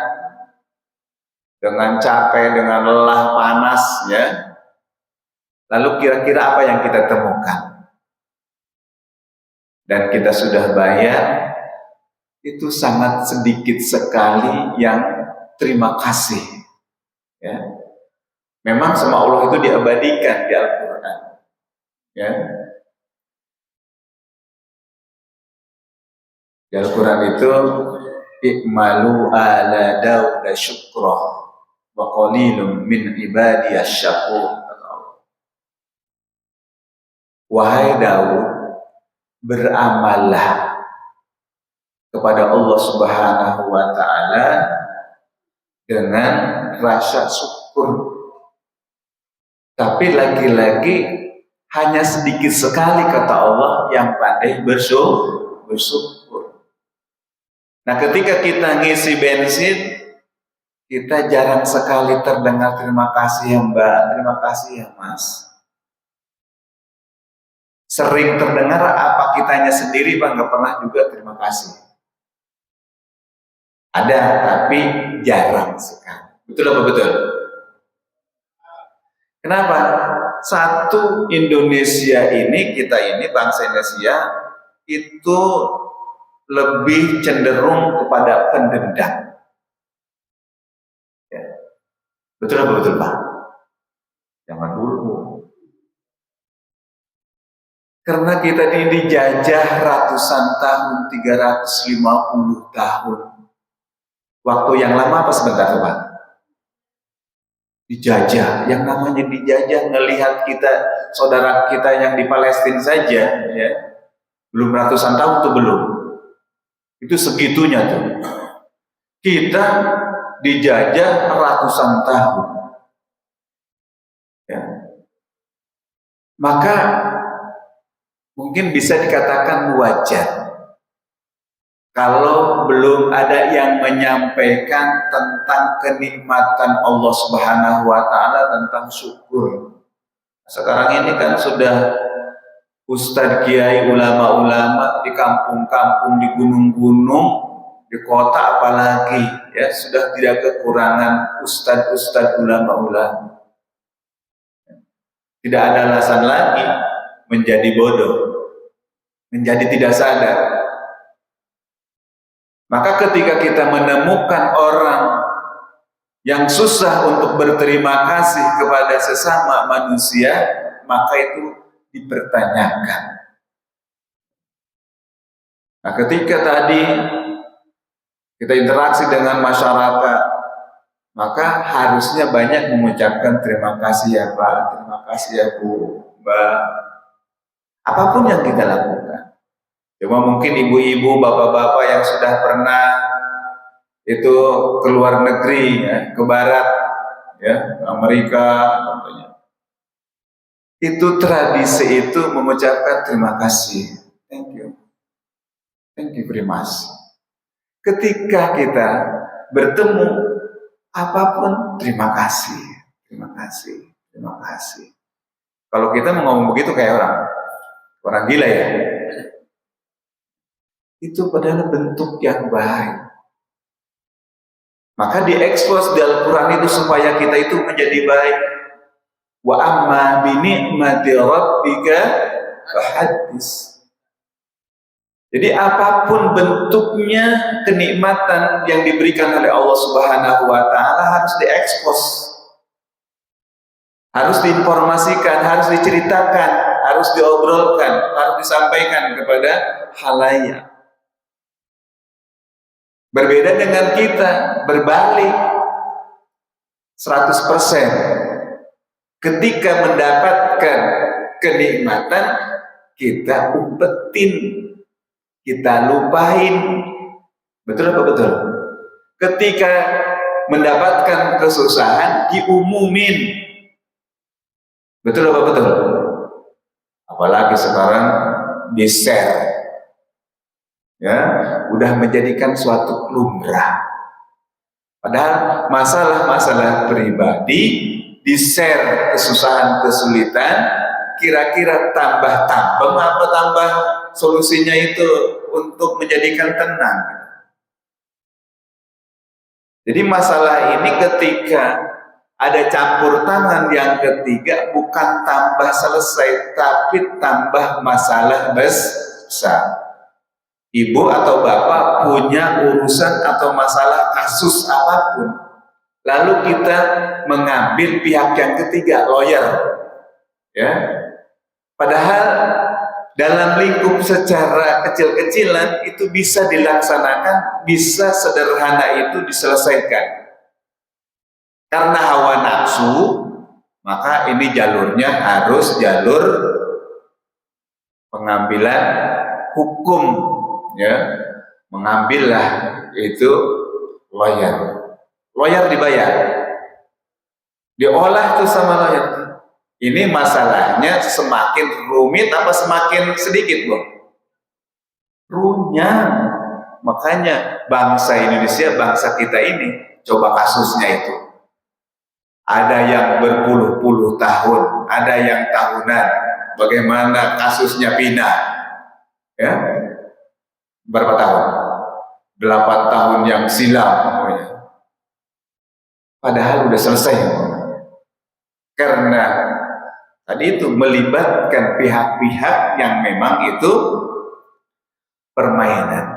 dengan capek, dengan lelah, panas, ya. Lalu kira-kira apa yang kita temukan? Dan kita sudah bayar, itu sangat sedikit sekali yang terima kasih, ya. Memang sama Allah itu diabadikan di Al-Quran, ya. Di Al-Quran itu, ikmalu ala Daud syukra wa qalilun min ibadiyasy syakur. Wahai Daud, beramallah kepada Allah Subhanahu wa Ta'ala dengan rasa syukur. Tapi lagi-lagi hanya sedikit sekali kata Allah yang pandai bersyukur. Nah, ketika kita ngisi bensin, kita jarang sekali terdengar terima kasih ya Mbak, terima kasih ya Mas. Sering terdengar apa kitanya sendiri Pak, nggak pernah juga terima kasih. Ada, tapi jarang sekali. Betul apa betul? Kenapa? Satu, Indonesia ini, kita ini, bangsa Indonesia, itu lebih cenderung kepada pendendam. Ya. Betul apa betul Pak? Jangan dulu. Karena kita ini dijajah ratusan tahun, 350 tahun. Waktu yang lama apa sebentar Pak? Dijajah, yang namanya dijajah, ngelihat kita, saudara kita yang di Palestina saja, ya, belum ratusan tahun tuh belum. Itu segitunya tuh. Kita dijajah ratusan tahun. Ya. Maka mungkin bisa dikatakan wajar kalau belum ada yang menyampaikan tentang kenikmatan Allah Subhanahu wa Ta'ala, tentang syukur. Sekarang ini kan sudah ustadz, kiai, ulama-ulama di kampung-kampung, di gunung-gunung, di kota apalagi, ya, sudah tidak kekurangan ustadz-ustadz, ulama-ulama. Tidak ada alasan lagi menjadi bodoh, menjadi tidak sadar. Maka ketika kita menemukan orang yang susah untuk berterima kasih kepada sesama manusia, maka itu dipertanyakan. Nah, ketika tadi kita interaksi dengan masyarakat, maka harusnya banyak mengucapkan terima kasih ya Pak, terima kasih ya Bu, Mbak. Apapun yang kita lakukan. Cuma mungkin ibu-ibu, bapak-bapak yang sudah pernah itu ke luar negeri, ya, ke barat, ya, ke Amerika contohnya. Itu tradisi itu mengucapkan terima kasih. Thank you very much. Ketika kita bertemu apapun, terima kasih, terima kasih, terima kasih. Kalau kita mau ngomong begitu kayak orang gila ya. Itu padahal bentuk yang baik. Maka diekspos di Al-Quran itu supaya kita itu menjadi baik. Wa amma bi ni'mati rabbika fahaddits. Jadi apapun bentuknya kenikmatan yang diberikan oleh Allah Subhanahu wa Ta'ala harus diekspos, harus diinformasikan, harus diceritakan, harus diobrolkan, harus disampaikan kepada halayak. Berbeda dengan kita, berbalik 100%. Ketika mendapatkan kenikmatan, kita umpetin, kita lupain. Betul apa betul? Ketika mendapatkan kesusahan, diumumin. Betul apa betul? Apalagi sekarang di-share. Ya, udah menjadikan suatu lumrah. Padahal masalah-masalah pribadi di-share, kesusahan, kesulitan, kira-kira tambah apa tambah solusinya itu untuk menjadikan tenang. Jadi masalah ini ketika ada campur tangan yang ketiga, bukan tambah selesai, tapi tambah masalah besar. Ibu atau bapak punya urusan atau masalah kasus apapun, lalu kita mengambil pihak yang ketiga, lawyer, ya. Padahal dalam lingkup secara kecil-kecilan itu bisa dilaksanakan, bisa sederhana itu diselesaikan. Karena hawa nafsu, maka ini jalurnya harus jalur pengambilan hukum. Ya, mengambillah itu lawyer dibayar, diolah tuh sama lawyer, Ini masalahnya semakin rumit apa semakin sedikit, Bu? Runyam. Makanya bangsa Indonesia, bangsa kita ini, coba kasusnya itu. Ada yang berpuluh-puluh tahun, ada yang tahunan. Bagaimana kasusnya pindah? Ya, berapa tahun? 8 tahun yang silam. Padahal udah selesai. Karena tadi itu melibatkan pihak-pihak yang memang itu permainan.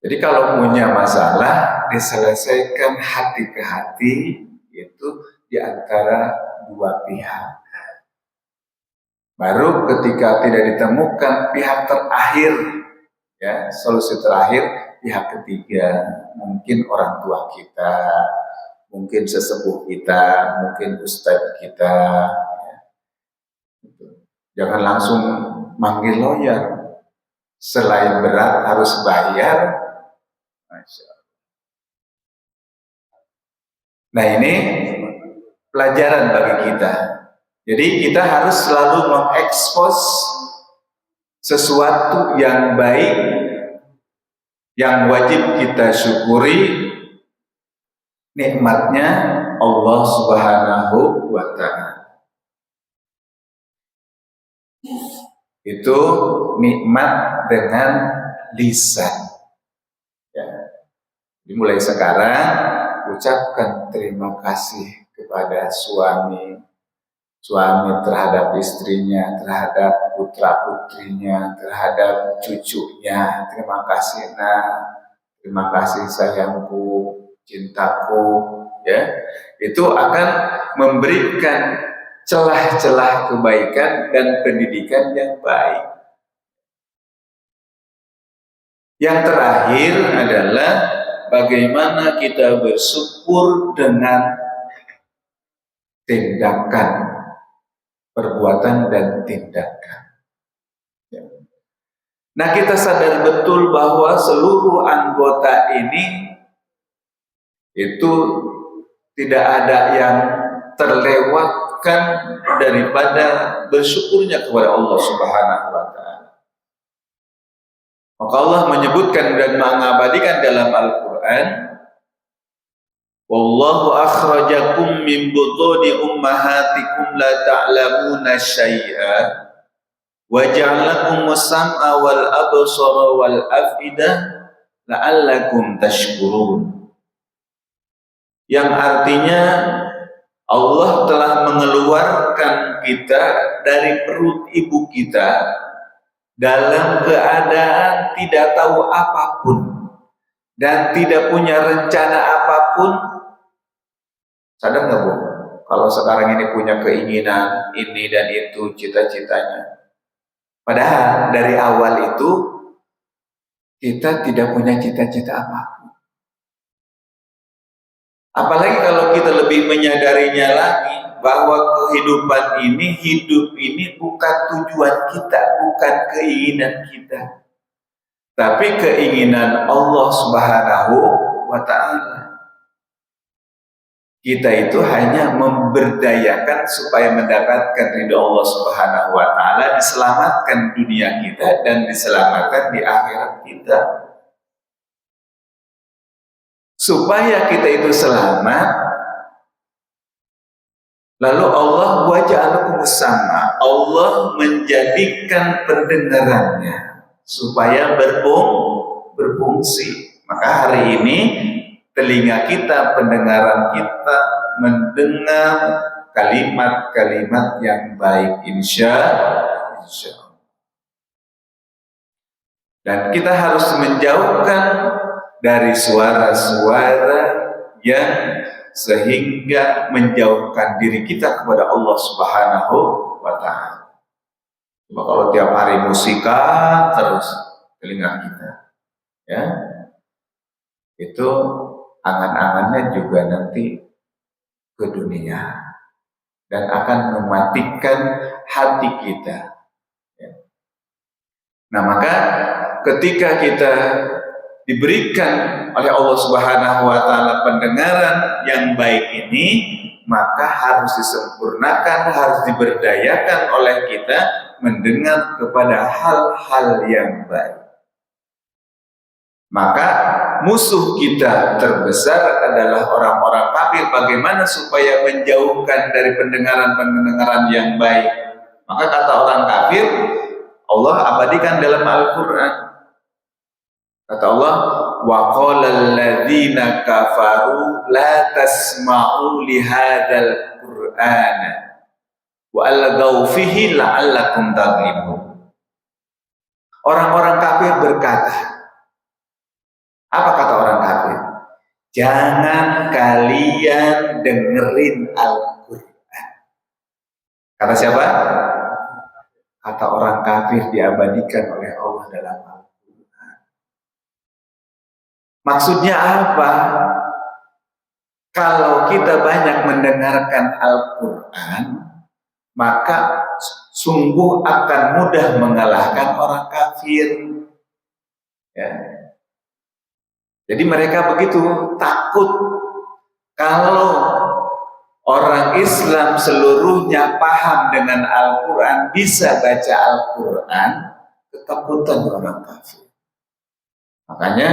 Jadi kalau punya masalah diselesaikan hati ke hati itu di antara dua pihak. Baru ketika tidak ditemukan pihak terakhir, ya solusi terakhir, pihak ketiga, mungkin orang tua kita, mungkin sesepuh kita, mungkin ustadz kita. Ya. Jangan langsung manggil lawyer. Selain berat harus bayar. Nah ini pelajaran bagi kita. Jadi kita harus selalu mengekspos sesuatu yang baik, yang wajib kita syukuri nikmatnya Allah Subhanahu wa Ta'ala. Itu nikmat dengan lisan. Dimulai sekarang ucapkan terima kasih kepada suami terhadap istrinya, terhadap putra putrinya, terhadap cucunya. Terima kasih nak, terima kasih sayangku, cintaku. Ya, itu akan memberikan celah-celah kebaikan dan pendidikan yang baik. Yang terakhir adalah bagaimana kita bersyukur dengan tindakan, perbuatan dan tindakan. Nah kita sadar betul bahwa seluruh anggota ini itu tidak ada yang terlewatkan daripada bersyukurnya kepada Allah Subhanahu wa Ta'ala. Maka Allah menyebutkan dan mengabadikan dalam Al-Quran, wallahu akhrajakum min butuni ummahatikum la ta'lamuna syai'a wa ja'alakum sam'a wal absara wal af'idah la'allakum tashkurun. Yang artinya Allah telah mengeluarkan kita dari perut ibu kita dalam keadaan tidak tahu apapun dan tidak punya rencana apapun. Sadar nggak Bu? Kalau sekarang ini punya keinginan ini dan itu, cita-citanya. Padahal dari awal itu kita tidak punya cita-cita apapun. Apalagi kalau kita lebih menyadarinya lagi bahwa kehidupan ini, hidup ini bukan tujuan kita, bukan keinginan kita, tapi keinginan Allah Subhanahu wa Ta'ala. Kita itu hanya memberdayakan supaya mendapatkan ridha Allah Subhanahu wa Ta'ala, diselamatkan dunia kita dan diselamatkan di akhirat kita. Supaya kita itu selamat, lalu Allah waja'alakum sama, Allah menjadikan pendengarannya supaya berfungsi. Maka hari ini telinga kita, pendengaran kita mendengar kalimat-kalimat yang baik, insya Allah. Dan kita harus menjauhkan dari suara-suara yang sehingga menjauhkan diri kita kepada Allah Subhanahu wa Ta'ala. Cuma kalau tiap hari musikan terus telinga kita, ya, itu angan-angannya juga nanti ke dunia dan akan mematikan hati kita. Nah maka ketika kita diberikan oleh Allah Subhanahu wa Ta'ala pendengaran yang baik ini, maka harus disempurnakan, harus diberdayakan oleh kita mendengar kepada hal-hal yang baik. Maka musuh kita terbesar adalah orang-orang kafir. Bagaimana supaya menjauhkan dari pendengaran-pendengaran yang baik? Maka kata orang kafir, Allah abadikan dalam Al-Quran. Kata Allah, wa qala alladziina kafaru la tasma'u li hadzal qur'ana wa alghaw fihi la'allakum taghlibun. Orang-orang kafir berkata, apa kata orang kafir? Jangan kalian dengerin Al-Quran. Kata siapa? Kata orang kafir diabadikan oleh Allah dalam Al-Quran. Maksudnya apa? Kalau kita banyak mendengarkan Al-Quran, maka sungguh akan mudah mengalahkan orang kafir. Ya. Jadi mereka begitu takut kalau orang Islam seluruhnya paham dengan Al-Quran, bisa baca Al-Quran, ketakutan orang kafir. Makanya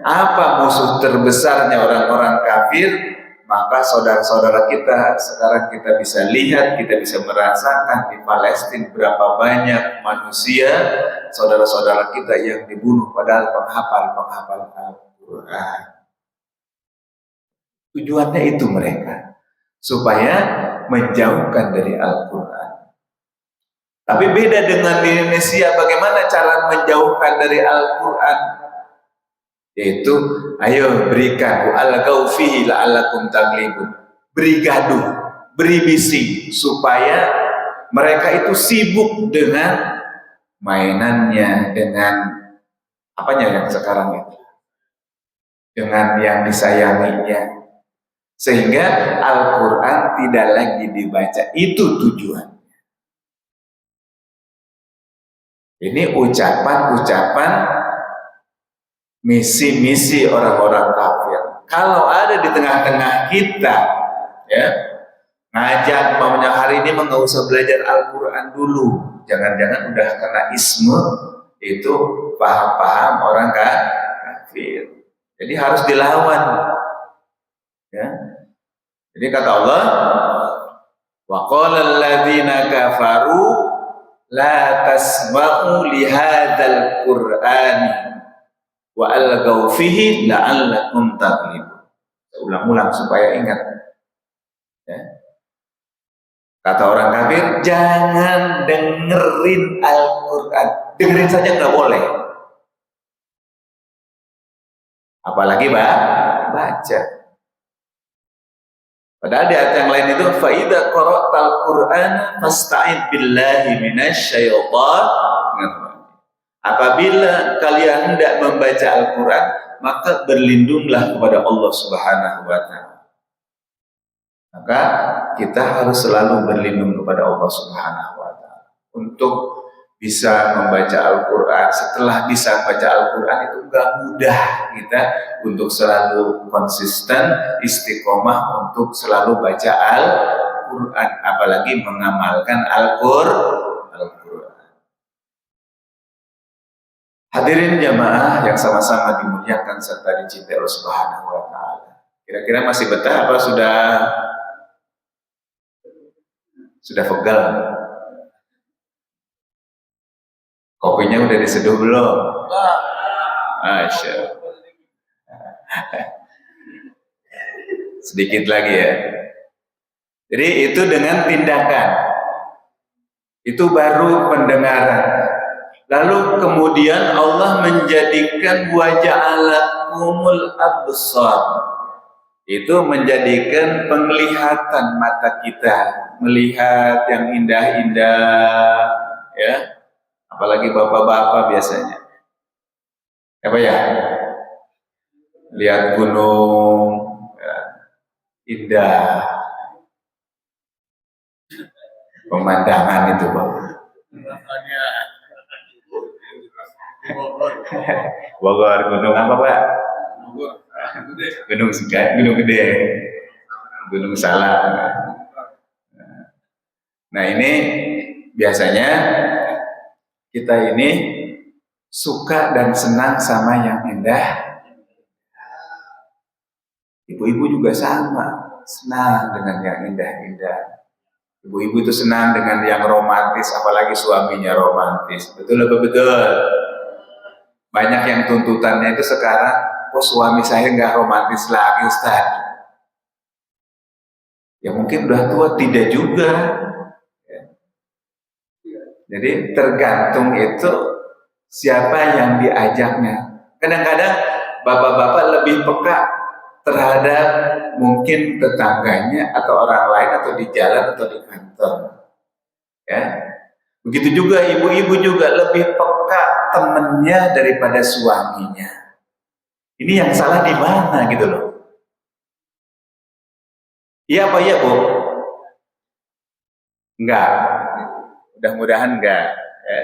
apa musuh terbesarnya orang-orang kafir? Maka saudara-saudara kita sekarang kita bisa lihat, kita bisa merasakan di Palestina berapa banyak manusia, saudara-saudara kita yang dibunuh padahal penghafal Al-Quran. Tujuannya itu mereka, supaya menjauhkan dari Al-Quran. Tapi beda dengan di Indonesia, bagaimana cara menjauhkan dari Al-Quran? Yaitu, ayo berikan alghaw fihi la'allakum taghlibun. Beri gaduh, beri bising, supaya mereka itu sibuk dengan mainannya, dengan apanya yang sekarang itu, dengan yang disayanginya, sehingga Al-Quran tidak lagi dibaca. Itu tujuan. Ini ucapan-ucapan misi-misi orang-orang kafir. Kalau ada di tengah-tengah kita, ya, ngajak mamanya hari ini nggak usah belajar Al-Quran dulu. Jangan-jangan udah kena isme, itu paham-paham orang kafir. Jadi harus dilawan. Ya. Jadi kata Allah, wa qala alladziina kafaru la tasma'u li hadzal qur'ani wa alghaw fihi la'allakum taghlibun. Saya ulang-ulang supaya ingat. Ya. Kata orang kafir, jangan dengerin Al-Quran. Dengerin saja nggak boleh. Apalagi baca. Padahal di ayat yang lain itu, fa idza qara'tal Qur'ana fasta'id billahi minasyaitonir. Apabila kalian hendak membaca Al-Quran, maka berlindunglah kepada Allah Subhanahu wa Ta'ala. Maka kita harus selalu berlindung kepada Allah Subhanahu wa Ta'ala untuk bisa membaca Al-Quran. Setelah bisa baca Al-Quran, itu enggak mudah kita untuk selalu konsisten, istiqomah untuk selalu baca Al-Quran, apalagi mengamalkan Al-Quran. Hadirin jamaah yang sama-sama dimuliakan serta dicintai Allah Subhanahu wa Ta'ala. Kira-kira masih betah apa sudah pegal? Kopinya udah diseduh belum? Masya Allah. Sedikit lagi ya. Jadi itu dengan tindakan. Itu baru pendengaran. Lalu kemudian Allah menjadikan waja'alakumul absar. Itu menjadikan penglihatan mata kita, melihat yang indah-indah, ya. Apalagi bapak-bapak biasanya. Apa ya? Lihat gunung, ya, indah. Pemandangan itu, Bapak. Bogor, gunung apa Pak? Gunung Gede. Gunung Salak. Nah ini biasanya kita ini suka dan senang sama yang indah. Ibu-ibu juga sama, senang dengan yang indah-indah. Ibu-ibu itu senang dengan yang romantis, apalagi suaminya romantis. Betul apa betul? Banyak yang tuntutannya itu sekarang, oh suami saya nggak romantis lagi Ustaz. Ya mungkin udah tua, tidak juga. Jadi tergantung itu siapa yang diajaknya. Kadang-kadang bapak-bapak lebih peka terhadap mungkin tetangganya atau orang lain atau di jalan atau di kantor. Ya. Begitu juga ibu-ibu juga lebih peka temennya daripada suaminya. Ini yang salah di mana gitu loh. Iya apa iya Bu? Enggak. Mudah-mudahan enggak. Ya.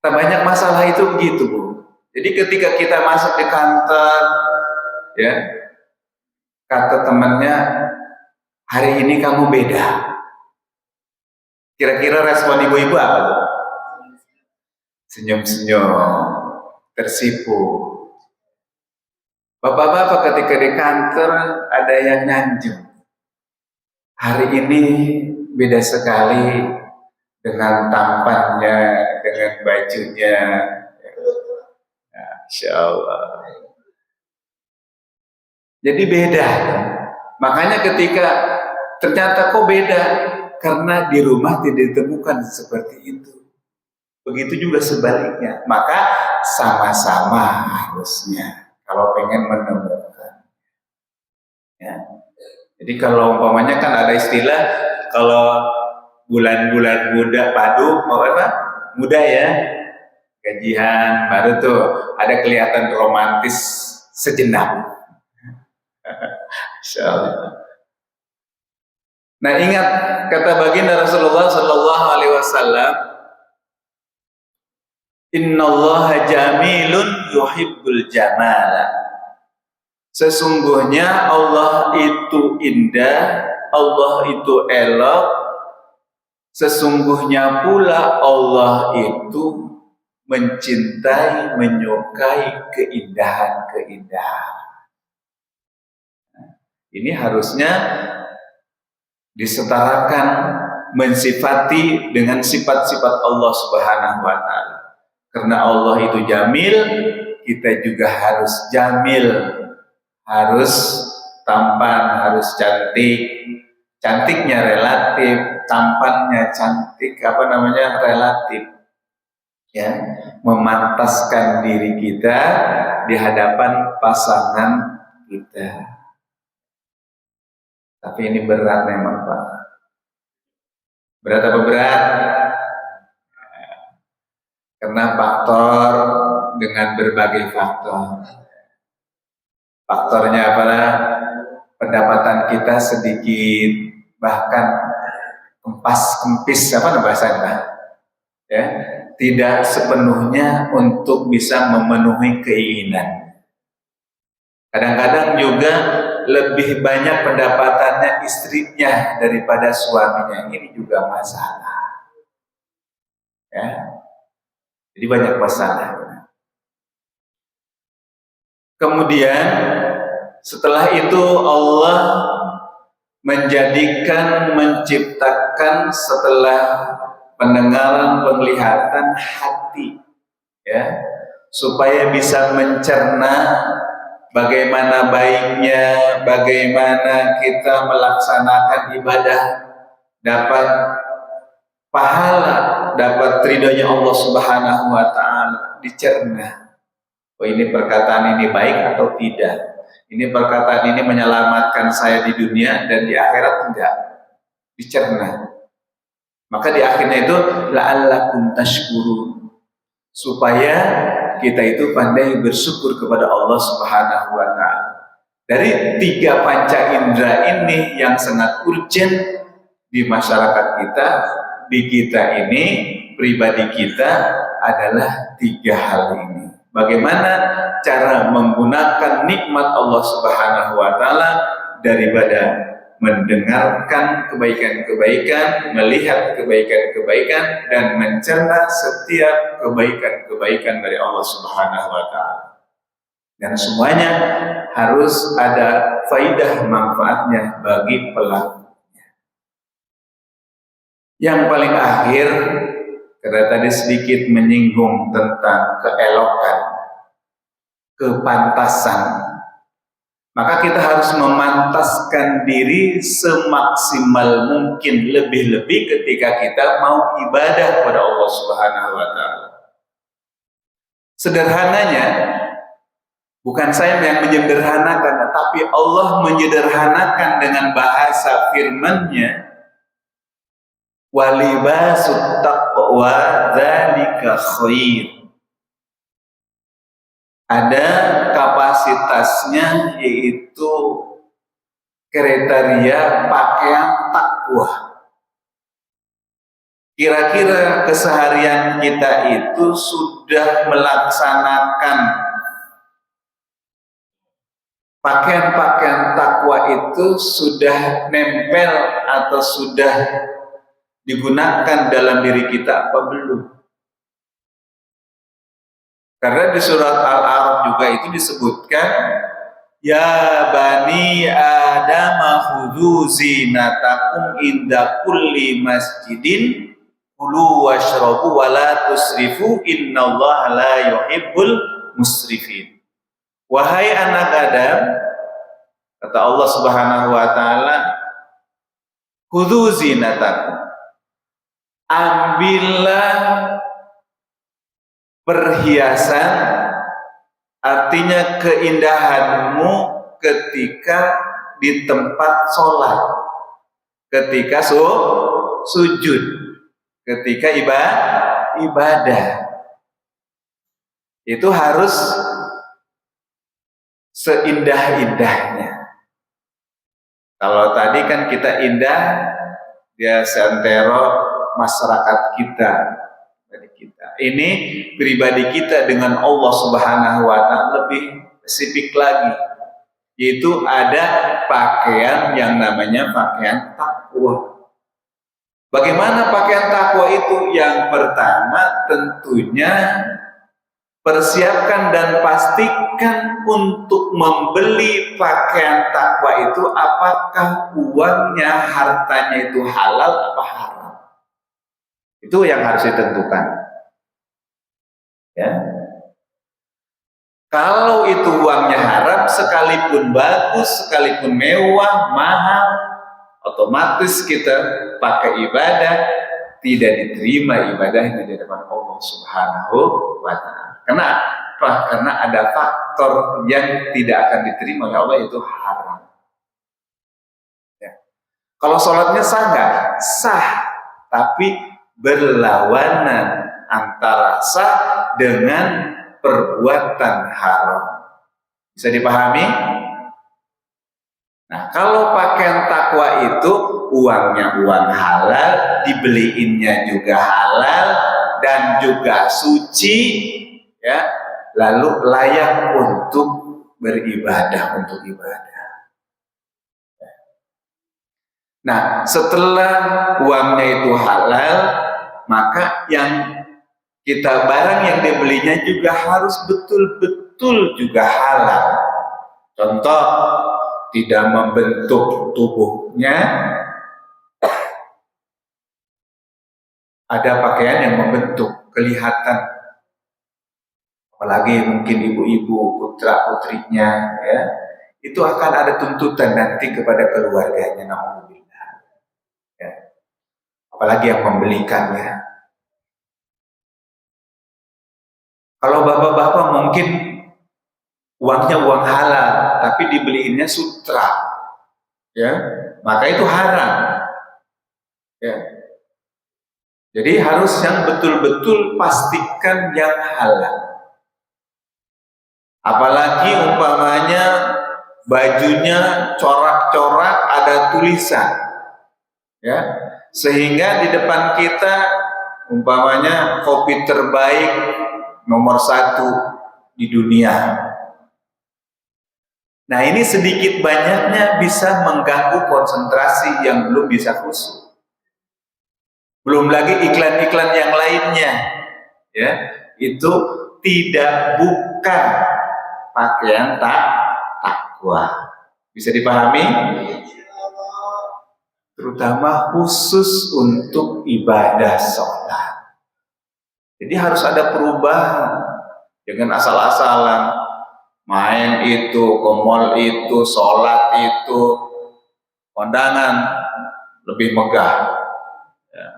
Banyak masalah itu begitu Bu. Jadi ketika kita masuk di kantor, ya, kata temannya, hari ini kamu beda. Kira-kira respon ibu-ibu apa tuh? Senyum-senyum, tersipu. Bapak-bapak ketika di kantor ada yang nyanjung. Hari ini beda sekali dengan tampannya, dengan bajunya. Ya, Insya Allah. Jadi beda. Makanya ketika ternyata kok beda, karena di rumah tidak ditemukan seperti itu. Begitu juga sebaliknya. Maka sama-sama harusnya kalau pengen menemukan. Ya. Jadi kalau umpamanya kan ada istilah kalau bulan-bulan muda padu, mau apa? Muda ya, gajian baru tuh ada kelihatan romantis sejenak. Insyaallah. Nah ingat kata baginda Rasulullah Sallallahu Alaihi Wasallam, Innallaha jamilun yuhibbul jamala. Sesungguhnya Allah itu indah, Allah itu elok. Sesungguhnya pula Allah itu mencintai, menyukai keindahan-keindahan. Ini harusnya disetarakan, mensifati dengan sifat-sifat Allah Subhanahu wa Ta'ala. Karena Allah itu jamil, kita juga harus jamil, harus tampan, harus cantik. Cantiknya relatif, tampannya cantik, relatif. Ya, memantaskan diri kita di hadapan pasangan kita. Tapi ini berat memang Pak. Berat apa berat? Karena faktor dengan berbagai faktor. Faktornya apa? Pendapatan kita sedikit, bahkan kempis apa bahasanya? Ya, tidak sepenuhnya untuk bisa memenuhi keinginan. Kadang-kadang juga lebih banyak pendapatannya istrinya daripada suaminya. Ini juga masalah. Ya. Jadi banyak masalah. Kemudian setelah itu Allah menciptakan setelah pendengaran, penglihatan, hati, ya, supaya bisa mencerna bagaimana baiknya, bagaimana kita melaksanakan ibadah, dapat pahala, dapat ridhonya Allah Subhanahu wa Ta'ala, dicerna. Oh ini perkataan ini baik atau tidak? Ini perkataan ini menyelamatkan saya di dunia dan di akhirat enggak? Dicerna. Maka di akhirnya itu la'allakum tashkurun, supaya kita itu pandai bersyukur kepada Allah Subhanahu wa Ta'ala. Dari 3 panca indera ini yang sangat urgent di masyarakat kita, di kita ini, pribadi kita adalah 3 hal ini. Bagaimana cara menggunakan nikmat Allah Subhanahu wa Ta'ala daripada mendengarkan kebaikan-kebaikan, melihat kebaikan-kebaikan, dan mencerna setiap kebaikan-kebaikan dari Allah Subhanahu wa Ta'ala. Dan semuanya harus ada faidah manfaatnya bagi pelakunya. Yang paling akhir, karena tadi sedikit menyinggung tentang keelokan, kepantasan, maka kita harus memantaskan diri semaksimal mungkin, lebih-lebih ketika kita mau ibadah kepada Allah Subhanahu wa Ta'ala. Sederhananya, bukan saya yang menyederhanakan, tapi Allah menyederhanakan dengan bahasa firman-Nya, walibasut taqwa dzalika khair. Ada kapasitasnya, yaitu kriteria pakaian takwa. Kira-kira keseharian kita itu sudah melaksanakan pakaian-pakaian takwa itu, sudah nempel atau sudah digunakan dalam diri kita apa belum? Karena di surat Al-A'raf juga itu disebutkan, ya bani Adam khudhu zinatakum inda kulli masjidin kulu washrabu wa la tusrifu innallaha la yuhibbul musrifin. Wahai anak Adam, kata Allah Subhanahu wa Ta'ala, khudhu zinatakum, ambillah perhiasan, artinya keindahanmu ketika di tempat sholat, ketika sujud, ketika ibadah. Itu harus seindah-indahnya. Kalau tadi kan kita indah, dia seantero masyarakat kita. Ini pribadi kita dengan Allah Subhanahu wa Ta'ala lebih spesifik lagi, yaitu ada pakaian yang namanya pakaian takwa. Bagaimana pakaian takwa itu? Yang pertama tentunya persiapkan dan pastikan untuk membeli pakaian takwa itu, apakah uangnya, hartanya itu halal apa haram. Itu yang harus ditentukan. Ya. Kalau itu uangnya haram, sekalipun bagus, sekalipun mewah, mahal, otomatis kita pakai ibadah, tidak diterima ibadahnya di depan Allah Subhanahu wa Ta'ala. Kenapa? Karena ada faktor yang tidak akan diterima oleh Allah, yaitu haram. Ya. Kalau sholatnya sah nggak? Sah, tapi berlawanan antara sah dengan perbuatan haram. Bisa dipahami? Nah, kalau pakaian takwa itu uangnya uang halal, dibeliinnya juga halal dan juga suci, ya, lalu layak untuk beribadah, untuk ibadah. Nah, setelah uangnya itu halal, maka yang barang yang dibelinya juga harus betul-betul juga halal. Contoh, tidak membentuk tubuhnya. Ada pakaian yang membentuk, kelihatan, apalagi mungkin ibu-ibu, putra-putrinya, ya, itu akan ada tuntutan nanti kepada keluarganya, naudzubillah. Ya. Apalagi yang membelikannya. Kalau bapak-bapak mungkin uangnya uang halal, tapi dibeliinnya sutra, ya, maka itu haram. Ya. Jadi harus yang betul-betul pastikan yang halal. Apalagi umpamanya bajunya corak-corak, ada tulisan, ya, sehingga di depan kita umpamanya kopi terbaik nomor 1 di dunia. Nah, ini sedikit banyaknya bisa mengganggu konsentrasi yang belum bisa khusyuk. Belum lagi iklan-iklan yang lainnya, ya, itu bukan pakaian takwa. Bisa dipahami? Terutama khusus untuk ibadah sholat. Jadi harus ada perubahan. Jangan asal-asalan main itu, ke mall itu, sholat itu, kondangan lebih megah. Ya.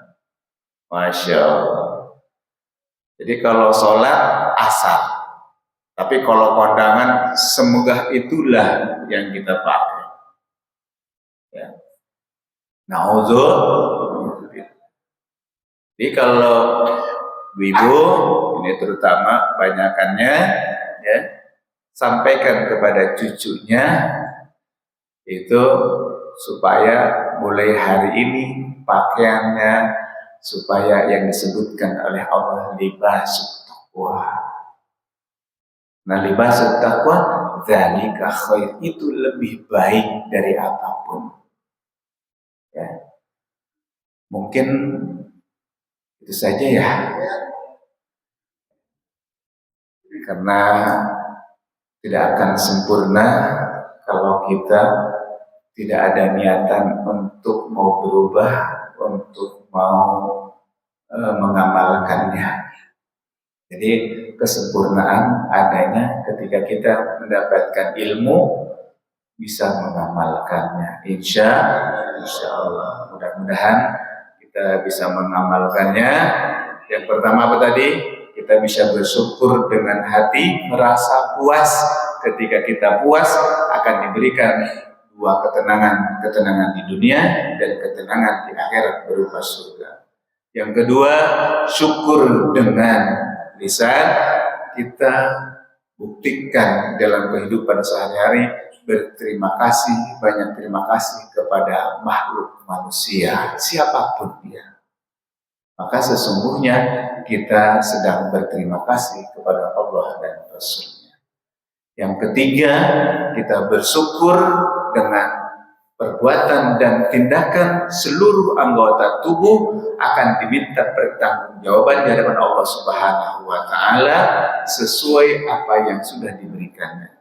Masya Allah. Jadi kalau sholat asal, tapi kalau kondangan semegah itulah yang kita pakai. Ya. Na'udzubillah. Jadi kalau ibu ini terutama banyakannya, ya, sampaikan kepada cucunya itu supaya mulai hari ini pakaiannya supaya yang disebutkan oleh Allah libasut taqwa. Nah, libasut taqwa dzalika khair, itu lebih baik dari apapun. Ya. Mungkin itu saja ya. Karena tidak akan sempurna kalau kita tidak ada niatan untuk mau berubah, untuk mau mengamalkannya. Jadi kesempurnaan adanya ketika kita mendapatkan ilmu, bisa mengamalkannya. Insya Allah. Mudah-mudahan kita bisa mengamalkannya. Yang pertama apa tadi? Kita bisa bersyukur dengan hati, merasa puas. Ketika kita puas akan diberikan dua ketenangan di dunia dan ketenangan di akhirat berupa surga. Yang kedua, syukur dengan lisan, kita buktikan dalam kehidupan sehari-hari, berterima kasih, banyak terima kasih kepada makhluk manusia, siapapun dia. Maka sesungguhnya kita sedang berterima kasih kepada Allah dan Rasul-Nya. Yang ketiga, kita bersyukur dengan perbuatan dan tindakan seluruh anggota tubuh akan diminta pertanggungjawaban di hadapan Allah Subhanahu wa taala sesuai apa yang sudah diberikannya.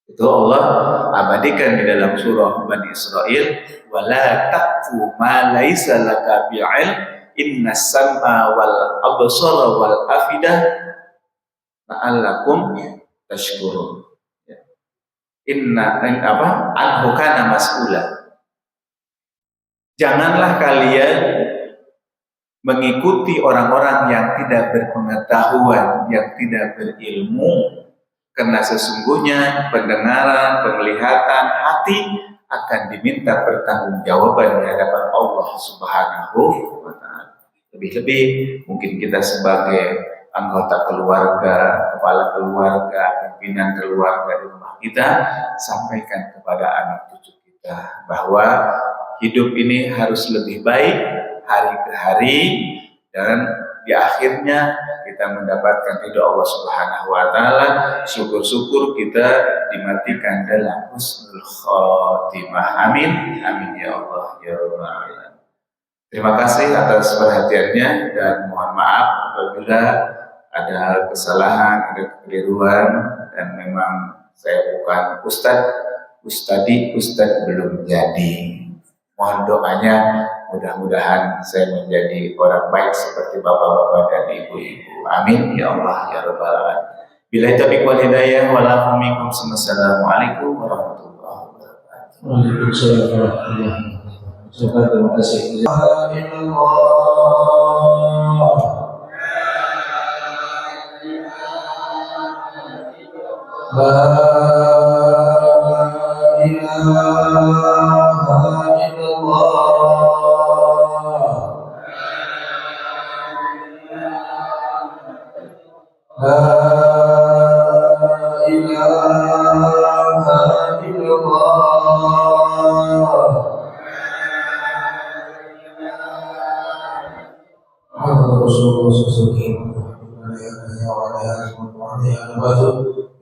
Itu Allah abadikan di dalam surah Bani Israil, wala taqfu ma laisa laka bi'ilm innas sam'a wal absara wal afidah la'allakum tashkurun. Anhu kana mas'ula. Janganlah kalian mengikuti orang-orang yang tidak berpengetahuan, yang tidak berilmu, karena sesungguhnya pendengaran, penglihatan, hati akan diminta pertanggungjawaban di hadapan Allah Subhanahu wa taala. Lebih-lebih mungkin kita sebagai anggota keluarga, kepala keluarga, pimpinan keluarga di rumah kita, sampaikan kepada anak cucu kita bahwa hidup ini harus lebih baik hari ke hari, dan di akhirnya kita mendapatkan ridho Allah Subhanahu wa taala. Syukur-syukur kita dimatikan dalam husnul khotimah. Amin. Amin ya Allah ya rabbal alamin. Terima kasih atas perhatiannya dan mohon maaf apabila ada kesalahan, ada kekeliruan, dan memang saya bukan ustadz belum jadi. Mohon doanya, mudah-mudahan saya menjadi orang baik seperti bapak-bapak dan ibu-ibu. Amin ya Allah ya rabbal alamin. Billahi taufiq wal hidayah, wal minkum. Assalamualaikum warahmatullahi wabarakatuh. Waalaikumsalam warahmatullahi wabarakatuh. Terima kasih.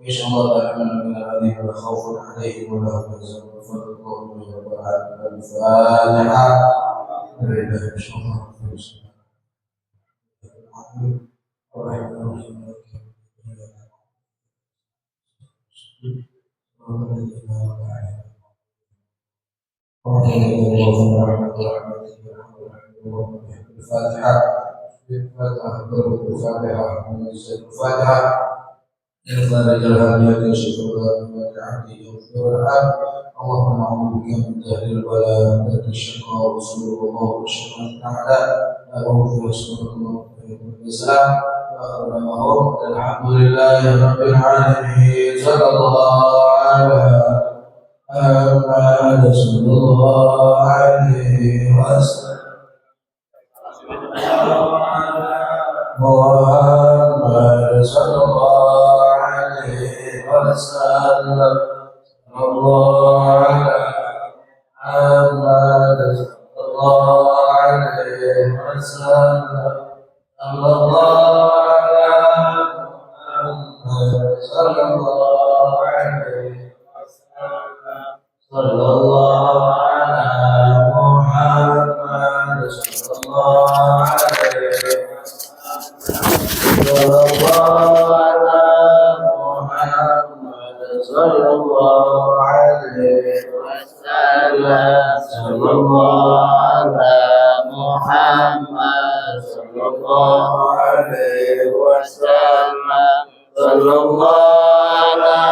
Insya Allah الفاتحة إخراج الهامية كشف الله وتعدي والرحم اللهم أعوذ بك من دهر البلاء ترك الشقاء وسوء الله وشر الأعداء أعوذ بسم الله الإسلام وأكرمهم الحمد لله رب العالمين صلى الله على محمد صلى الله عليه وسلم محمد صلى الله عليه وسلم الله على محمد صلى الله عليه وسلم الله على محمد صلى الله عليه وسلم صلى الله على محمد صلى الله عليه وسلم صلى الله على محمد صلى الله عليه وسلم صلى الله على محمد صلى الله عليه وسلم صلى الله على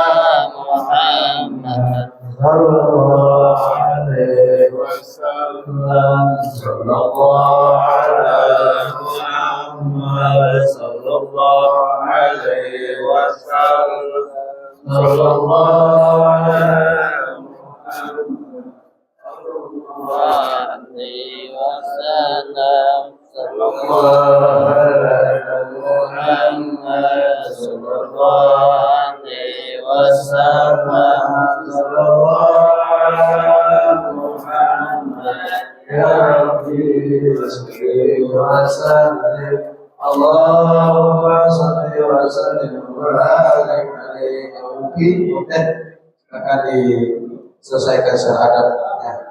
محمد صلى الله عليه وسلم صلى الله على محمد صلى الله عليه وسلم صلى الله على محمد عليه وسلم صلى الله على محمد صلى الله عليه وسلم صلى الله على محمد يا ربي صل وسلم اللهم صل وسلم وبارك عليه. Mungkin silakan diselesaikan syahadatnya.